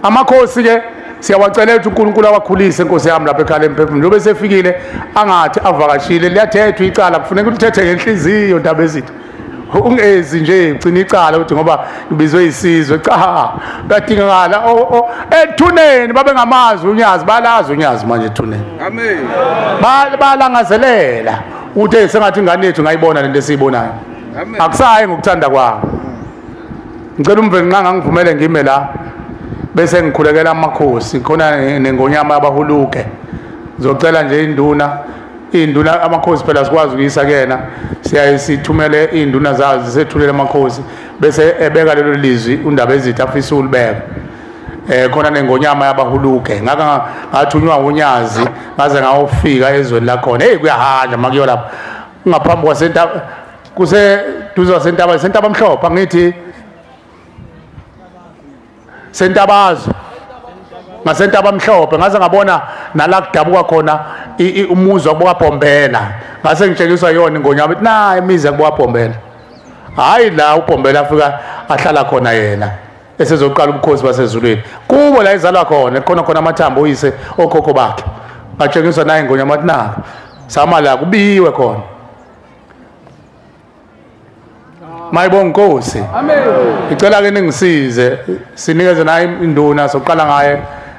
amakhosi ke siyawacela ukuthi uNkulunkulu awakhulise inkosi yami lapha ekhaya emphefumulweni njobe sefikile angathi avakashile liyathethwa icala kufuneka ulithethe ngenhliziyo ndaba ezithu ungezi nje ugcina icala ukuthi ngoba ubizwe isizwe cha kuyadingakala ethuneni babe ngamazi unyazi balazi unyazi manje ethuneni amen balangazelela uthe sengathi ingane yethu ngayibona lento esiyibonayo akusayi ngokuthanda kwami ngicela umveli nqa ngangivumele ngime la bese ngikhulekela amakhosi khona nengonyama abahuluke ngizocela nje induna amakhosi phela sikwazi ukuyisa kuyena siyaye sithumele induna zazo zisethulele amakhosi bese ebeka lelo lizwi undaba ezithu afisa ulibeka khona nengonyama yabahuluke ngathunywa unyazi ngaze ngawufika ezweni lakhona hey kuyahanja makuyo lapha ngaphambi kwasentaba kuseduze sentaba mhlophe ngithi sentabazo ngasentaba mhlophe ngaze ngabona nala kudabuka khona umuzi wakubokabhombela ngase ngitshengiswa yona ingonyama ithi nayi imizi yakubokabhombela hayi la ubhombela afika ahlala khona yena esezoqala ubukhosi basezulwini kubo la izalwa khona khona amathambo uyise okhokho bakhe ngatshengiswa naye ingonyama ithi na sama la kubiwe khona mayibonga inkosi amen ngicela ke ningisize sinikeze naye induna soqala ngaye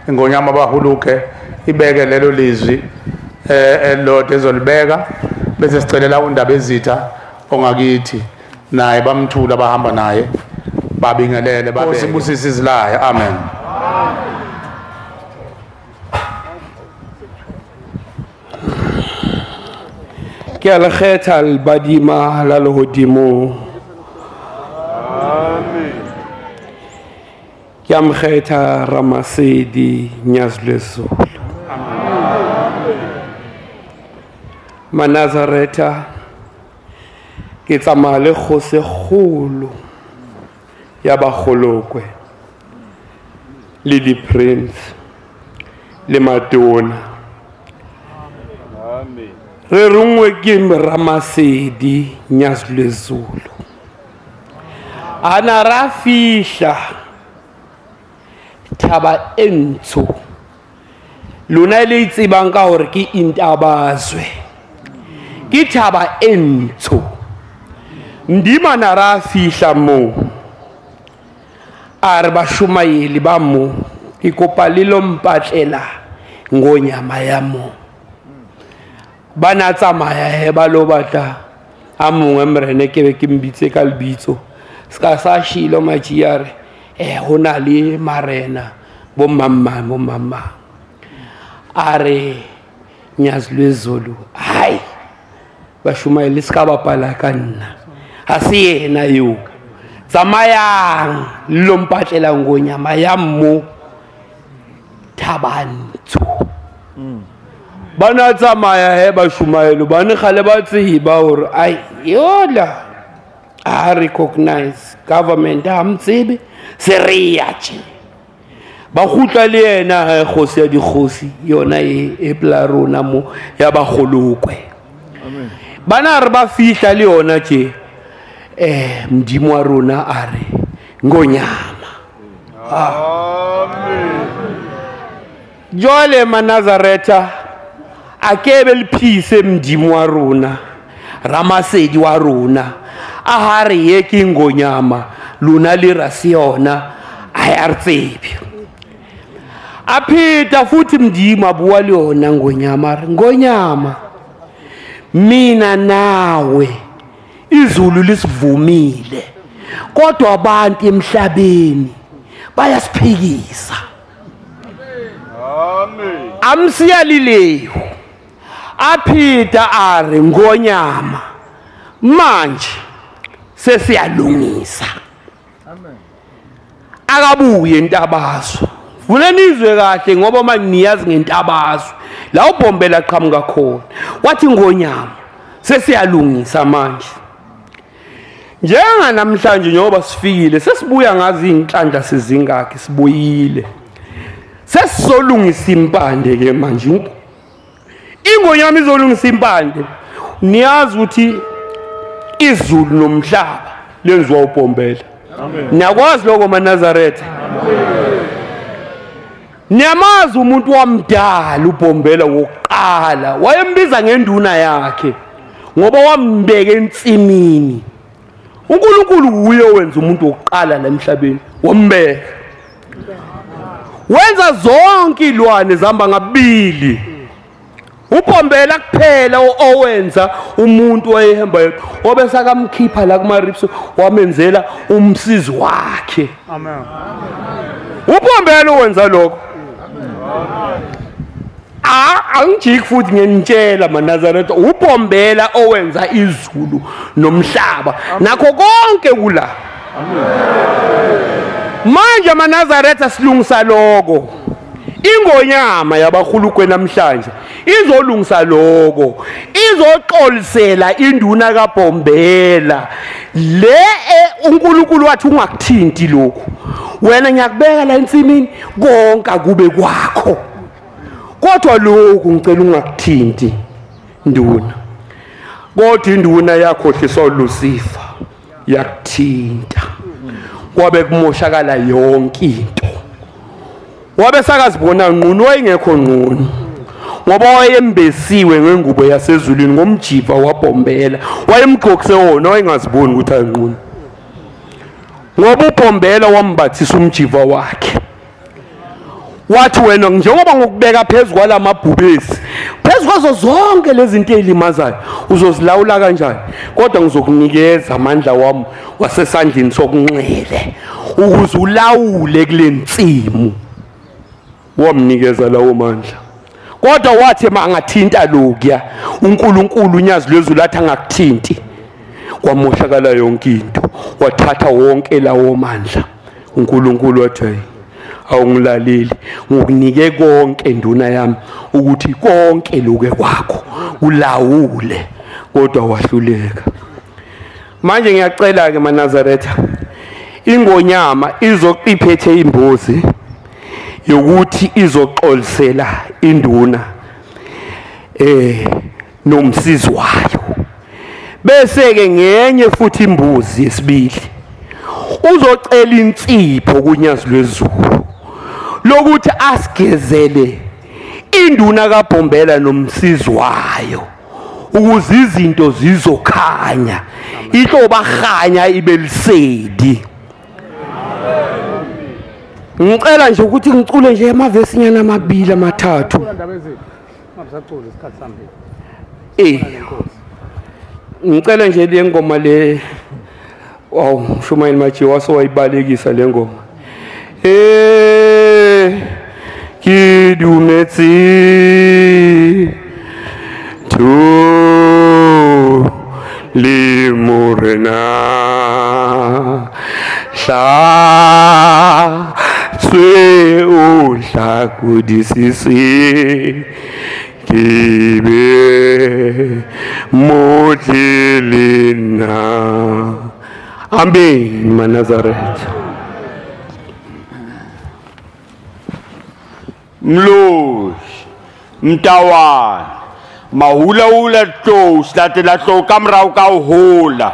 ingonyama abahuluke ibeke lelo lizwi elode ezolibeka bese sicelela undaba ezitha ongakithi naye bamthula bahamba naye babingelele babusise izilaya amen ke a le kgetha lebadima la lehodimo ke a mkgetha Ramasedi Nyazulezulu Manazareta ke tsamaya le kgose kgolo ya bagolokwe le di-prince le matona re rongwe ke Ramasedi Nyazulezulu ana ra fihla thaba entsho lona le itsebang ka hore ke Intabazwe ke thaba entsho ndimana ra fihla mo a re bashumayeli ba mo ke kopa le lo mpatlela ngonyama ya mo bana tsamaya he ba lo batla a mongwe mrene ke be ke mbitse ka lebitso ska sa shilo machiare hona le marena bo mama are Nyazulezulu hai bashumayeli ska bapala ka nna ha se yena yo tsamayang lo mpatlela ngonyama ya mo thabantsho bana tsamaya he bashumayeli bane khale ba tsiba hore ai yola a recognize government amtsebe seriache ba khutla le yena kgosi ya dikgosi yona e plarona mo ya bagolokwe amen bana re ba fihla le yona tje mdimo wa rona are ngonyama amen jole Manazareta akebe liphise mdimo wa rona Ramasedi wa rona a hare ye ke ngonyama lona le rasiona ayartsebi aphita futhi mdima buwa leona ngonyama mina nawe izulu lisivumile kodwa abantu emhlabeni bayasiphikisa amen amsiyalileyo aphita are ngonyama manje sesiyalungisa amen akabuye Intabazwe Vulenizwe kahle ngoba maniyazi ngeNtabazwe la ubhombela qhamuka khona wathi ngonyama sesiyalungisa manje njenga namhlanje njengoba sifikile sesibuya ngazi inhlanhla sizingakhe sibuyile sesizolungisa impande ke manje ingonyama izolungisa impande niyazi ukuthi izulu nomhlaba lenziwa uBhombela niyakwazi lokho maNazaretha niyamazi umuntu wamdala uBhombela wokuqala wayembiza ngenduna yakhe ngoba wambeka entsimini uNkulunkulu uye wenza umuntu wokuqala la emhlabeni wambeka wenza zonke ilwane zihamba ngabili uBhombela kuphela owenza umuntu wayehamba obe sakamkhipha la kuma ribs wamenzela umsizi wakhe Amen. uBhombela owenza lokho angijiki futhi ngenitshela maNazaretha uBhombela owenza izulu nomhlaba nakho konke kula manje maNazaretha silungisa lokho ingonyama yabahulukwe namhlanje izolungisa lokho izoxolisela induna kaBhombela le uNkulunkulu wathi ungakuthinti lokho wena ngiyakubeka la entsimini konke kube kwakho kodwa lokho ngicela ungakuthinti nduna kodwa induna yakhohlisa uLucifer yakuthinta kwabe kumoshakala yonke into wabe sakazibona ngqunu wayengekho ngqunu ngoba wayembesiwe ngengubo yasezulwini ngomjiva waBhombela wayemgqokise wona wayengaziboni ukuthi ayingqunu ngoba uBhombela wambathisa umjiva wakhe wathi wena njengoba ngokubeka phezulu kwalamabhubesi phezulu kwazo zonke lezi zinto ezilimazayo uzozilawula kanjani kodwa ngizokunikeza amandla wami wasesandleni sokunxele ukuze ulawule kule nsimu wamnikeza lawo mandla kodwa wathi mangathinta lokya uNkulunkulu unyazi lwezulu lathi angakuthinti kwamoshakala yonke into wathatha wonke lawo mandla uNkulunkulu wathi awungilaleli ngokunike konke nduna yami ukuthi konke lokwe kwakho ulawule kodwa wahluleka manje ngiyacela ke maNazaretha ingonyama izoqiphethe imbuzi yokuthi izoxolisela induna nomsizi wayo bese ke ngenye futhi imbuzi yesibili uzocela insipho kunyazi lwezulu lokuthi asigezele induna kaBhombela nomsizi wayo ukuze izinto zizokhanya ihlo bakhanya ibelisedi ngicela nje ukuthi ngicule nje amavesi nyana amabili amathathu ngicela nje le ngoma le Shumayeli Majiwa wasowayibalekisa le ngoma kidumetse tu le morena sa swe o hla kudisisi kibe motlelena amen maNazaretha Mloshi mtawana mahula tlo slatela tlo kamrao ka hola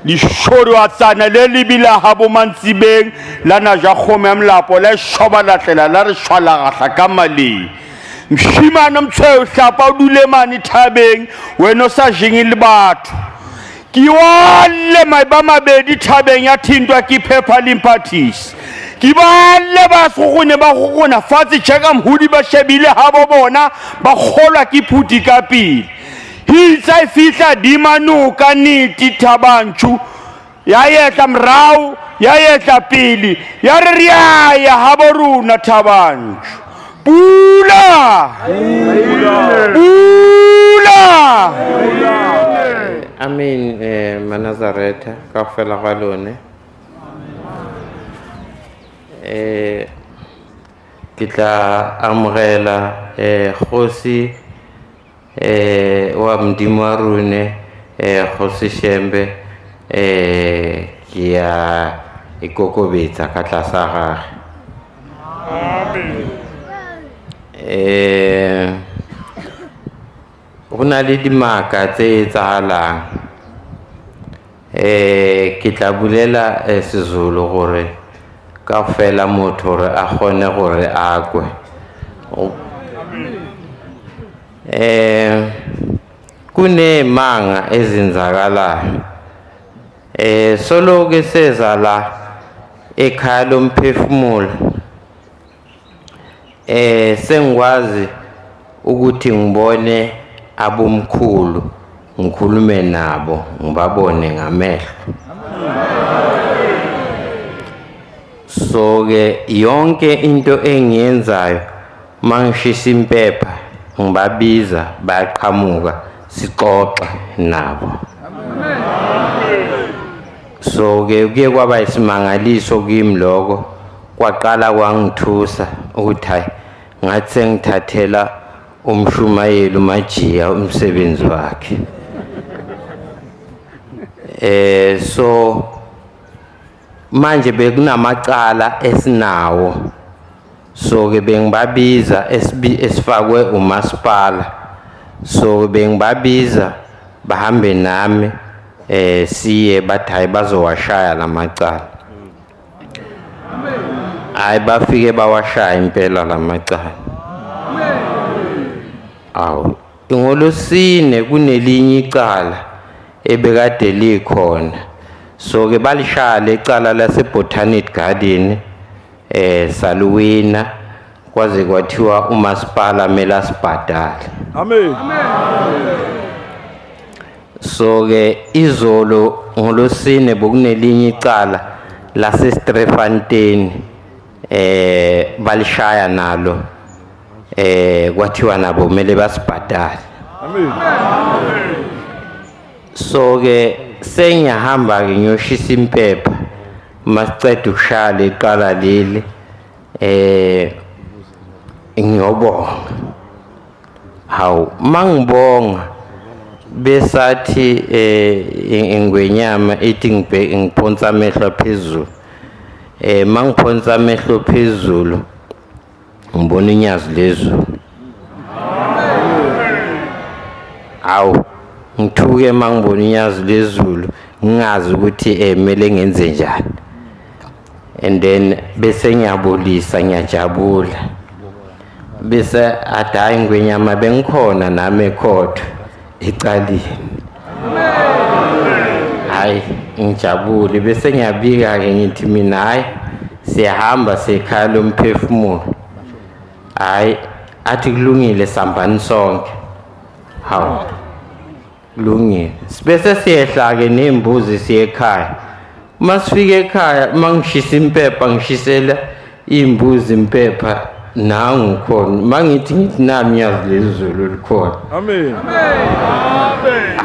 dishoro wa tsana le libila habo mantsibeng lana ja khome amlapo le shoba latlela la re shwala gahla ka mali mshimana mtshwe hlapa dule mani thabeng wena sa jingi le batho kiwale maiba mabedi thabeng ya thintwa ki phepha limpathisi kibale ba sogone ba gogona fatse cheka mhudi ba shebile habo bona ba kgolwa ki phuti ka pele hitsa ifihla dimanuka niti thabanchu yayetla mrao yayetla pili ya habo runa thabanchu pula amen maNazaretha ka fela ga lone ke tla amogela kgosi wa Modimo wa rone kgosi Shembe ke ya ikokobetsa ka tlasa gagwe Amen. Hona le dimaka tse etsahalang. Ke tla bulela Sezulu gore kaofela motho gore a kgone gore a kwe. Kunemanga ezenzakalayo. Solo ke seza la ekhaya lomphefumulo. Sengikwazi ukuthi ngibone abomkhulu ngikhulume nabo ngibabone ngamehlo. So ke yonke into engiyenzayo mangishisa impepha ngibabiza bayaqhamuka sixoxa nabo. So ke kuye kwaba isimangaliso kimi lokho kwaqala kwangithusa ukuthi hayi ngathi sengithathela umshumayeli uMajiya umsebenzi wakhe. So manje bekunamacala esinawo. So ke bengibabiza esifakwe umasipala. So bengibabiza bahambe nami siye bathi hayi bazowashaya lamacala. Hayi bafike bawashaya impela lamacala. Awu ngolosine kunelinye icala ebekade likhona. So ke balishaya lecala lase Botanic Garden saluwina kwaze kwathiwa umasipala mela sibhadale. Amen. So ke izolo ngolosine bokunelinye icala lase Strefontein balishaya nalo kwathiwa nabo mele basibhadale. Amen. So ke sengiyahamba ke ngiyoshisa impepha masiceda ukushaya leqala leli ngiyobonga. Hawu mangibonga besathi ingwenyama ithi ngiphonsa amehlo phezulu. Mangiphonsa amehlo phezulu ngibona inyazi lezulu. Awu ngithuke mangibona inyazi lezulu ngingazi ukuthi mele ngenze njani. And then bese ngiyabulisa ngiyajabula. Bese adayi ngwenyama bengikhona nami ekhotho ecaleni. Hayi ngijabule bese ngiyabika ke ngithi mina hayi siyahamba sekhaya lomphefumulo. Hayi athi kulungile sambani sonke. Hawu kulungile. Bese siyehla ke nembuzi siye ekhaya. Masifike ekhaya mangishisa impepha ngishisela imbuzi impepha nangu khona mangithi nami yazi lezulu likhona. Amen.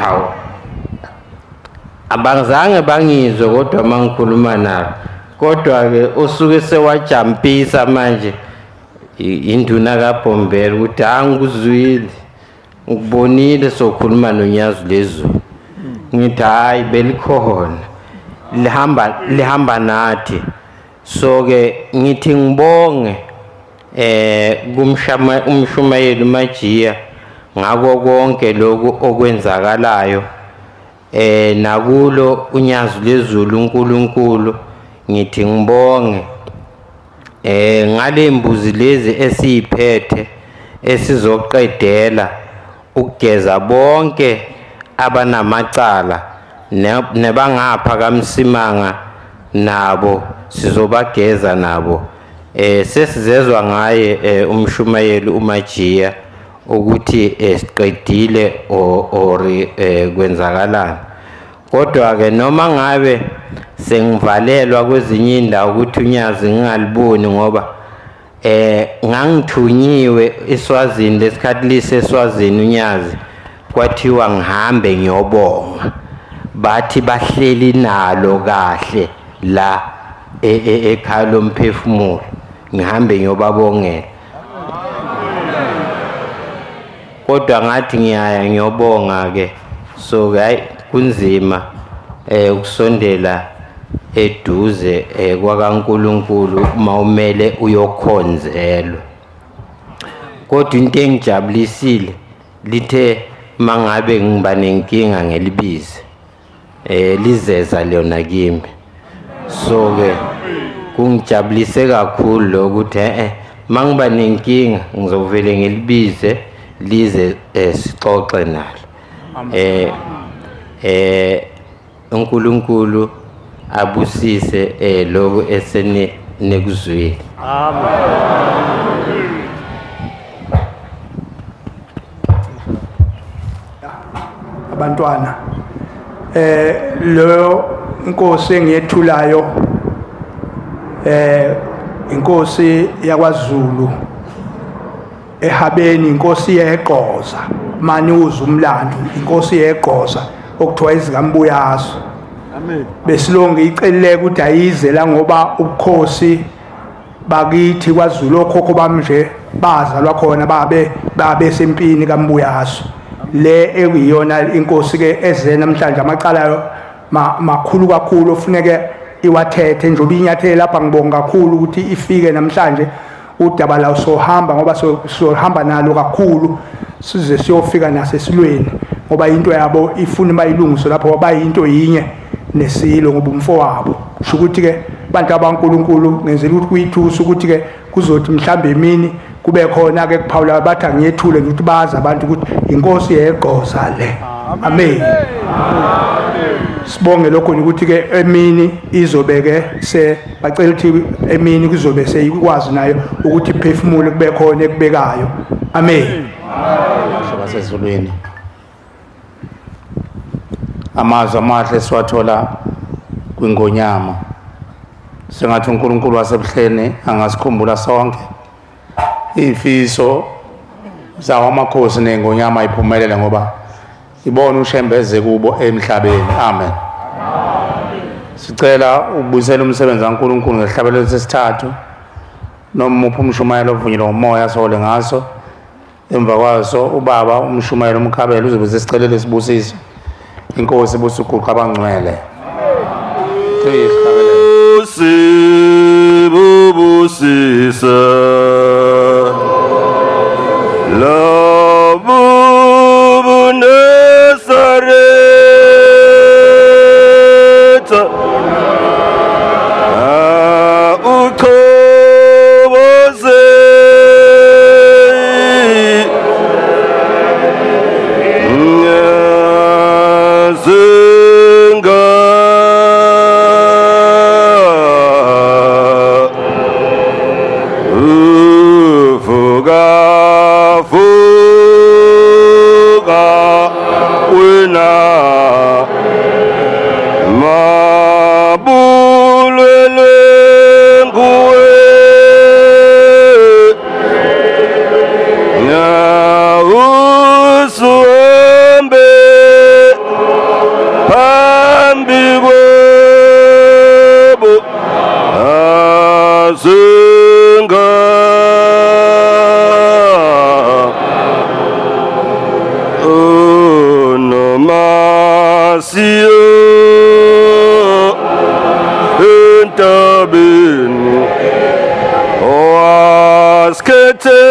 Awu abangazange bangizwe kodwa mangikhuluma nabo kodwa ke usuke sewajampisa manje induna kaBombela ukuthi angikuzwile ukubonile sokhuluma nonyazi lezulu. Ngithi hayi belikhona lihamba nathi. So ke ngithi ngibonge umshumayeli uMajiya ngako konke lokhu okwenzakalayo nakulo unyazi lezulu uNkulunkulu. Ngithi ngibonge ngale mbuzi lezi esiphethe esizoqedela ukugeza bonke abanamacala nebangapha kaMsimanga nabo sizobageza nabo. Sesizezwa ngaye umshumayeli uMajiya ukuthi siqedile ori kwenzakalana. Kodwa ke noma ngabe sengivalelwa kwezinye indawo ukuthi unyazi ngingaliboni ngoba ngangithunyiwe eSwazini lesikhathi liseSwazini unyazi kwathiwa ngihambe ngiyobonga. Bathi bahleli nalo kahle la ekhaya lomphefumulo ngihambe ngiyobabongela. Kodwa ngathi ngiyaya ngiyobonga ke. So hayi kunzima ukusondela eduze kwakaNkulunkulu uma umele uyokhonzelwa. kodwa into engijabulisile lithe mangabe ngiba nenkinga ngelibize lizeza lona kimi. So ke kungijabulise kakhulu lokuthi mangiba nenkinga ngizovele ngelibize lize sixoxe nalo. uNkulunkulu abusise lokho esene nekuzwile. Amen. Abantwana lo inkosi engiyethulayo inkosi yakwaZulu ehabeni inkosi yeGqoza mani uzumlando inkosi yeGqoza okuthiwa izikambuyaso. Amen. Besilonge icelile ukuthi ayize la ngoba ubukhosi bakithi kwaZulu okhokho bami nje bazalwa khona babe sempini kaMbuyaso. Le ekuyiyona inkosi ke eze namhlanje amacala makhulu kakhulu ofuneke iwathethe njengoba inyathele lapha ngibonga kakhulu ukuthi ifike namhlanje udaba la sohamba ngoba sohamba nalo kakhulu size siyofika nasesilweni ngoba into yabo ifuna bayilungise lapho bayinto yinye nesilo ngoba umfo wabo kusho ukuthi ke bantu abankulunkulu ngenzela ukuthi kuyithusa ukuthi ke kuzothi mhlambe emini kube khona ke kuphawula bathi angiyethule ukuthi baza abantu ukuthi inkosi yeGqoza le. Amen. Sibonge lokho ukuthi ke emini izobeke se bacela ukuthi emini kuzobe seyikwazi nayo ukuthi iphefumule kube khona ekubekayo. Amen. Basezulwini amazwi amahle siwathola kwingonyama sengathi uNkulunkulu wasebuhleni angasikhumbula sonke ifiso zawo amakhosi nengonyama iphumelele ngoba ibona ushembeze kubo emhlabeni. Amen. Sicela ukubuyisela umsebenzi kaNkulunkulu ngehlabelelo sesithathu noma uphi umshumayelo ovunyelwe umoya sole ngaso emva kwaso ubaba umshumayelo umkhabelo uzobe sesicelele sibusiso inkosi busuguqa abangcwele. Sibubusisa Labu Nazareth Ukoboze Entabeni Oasketela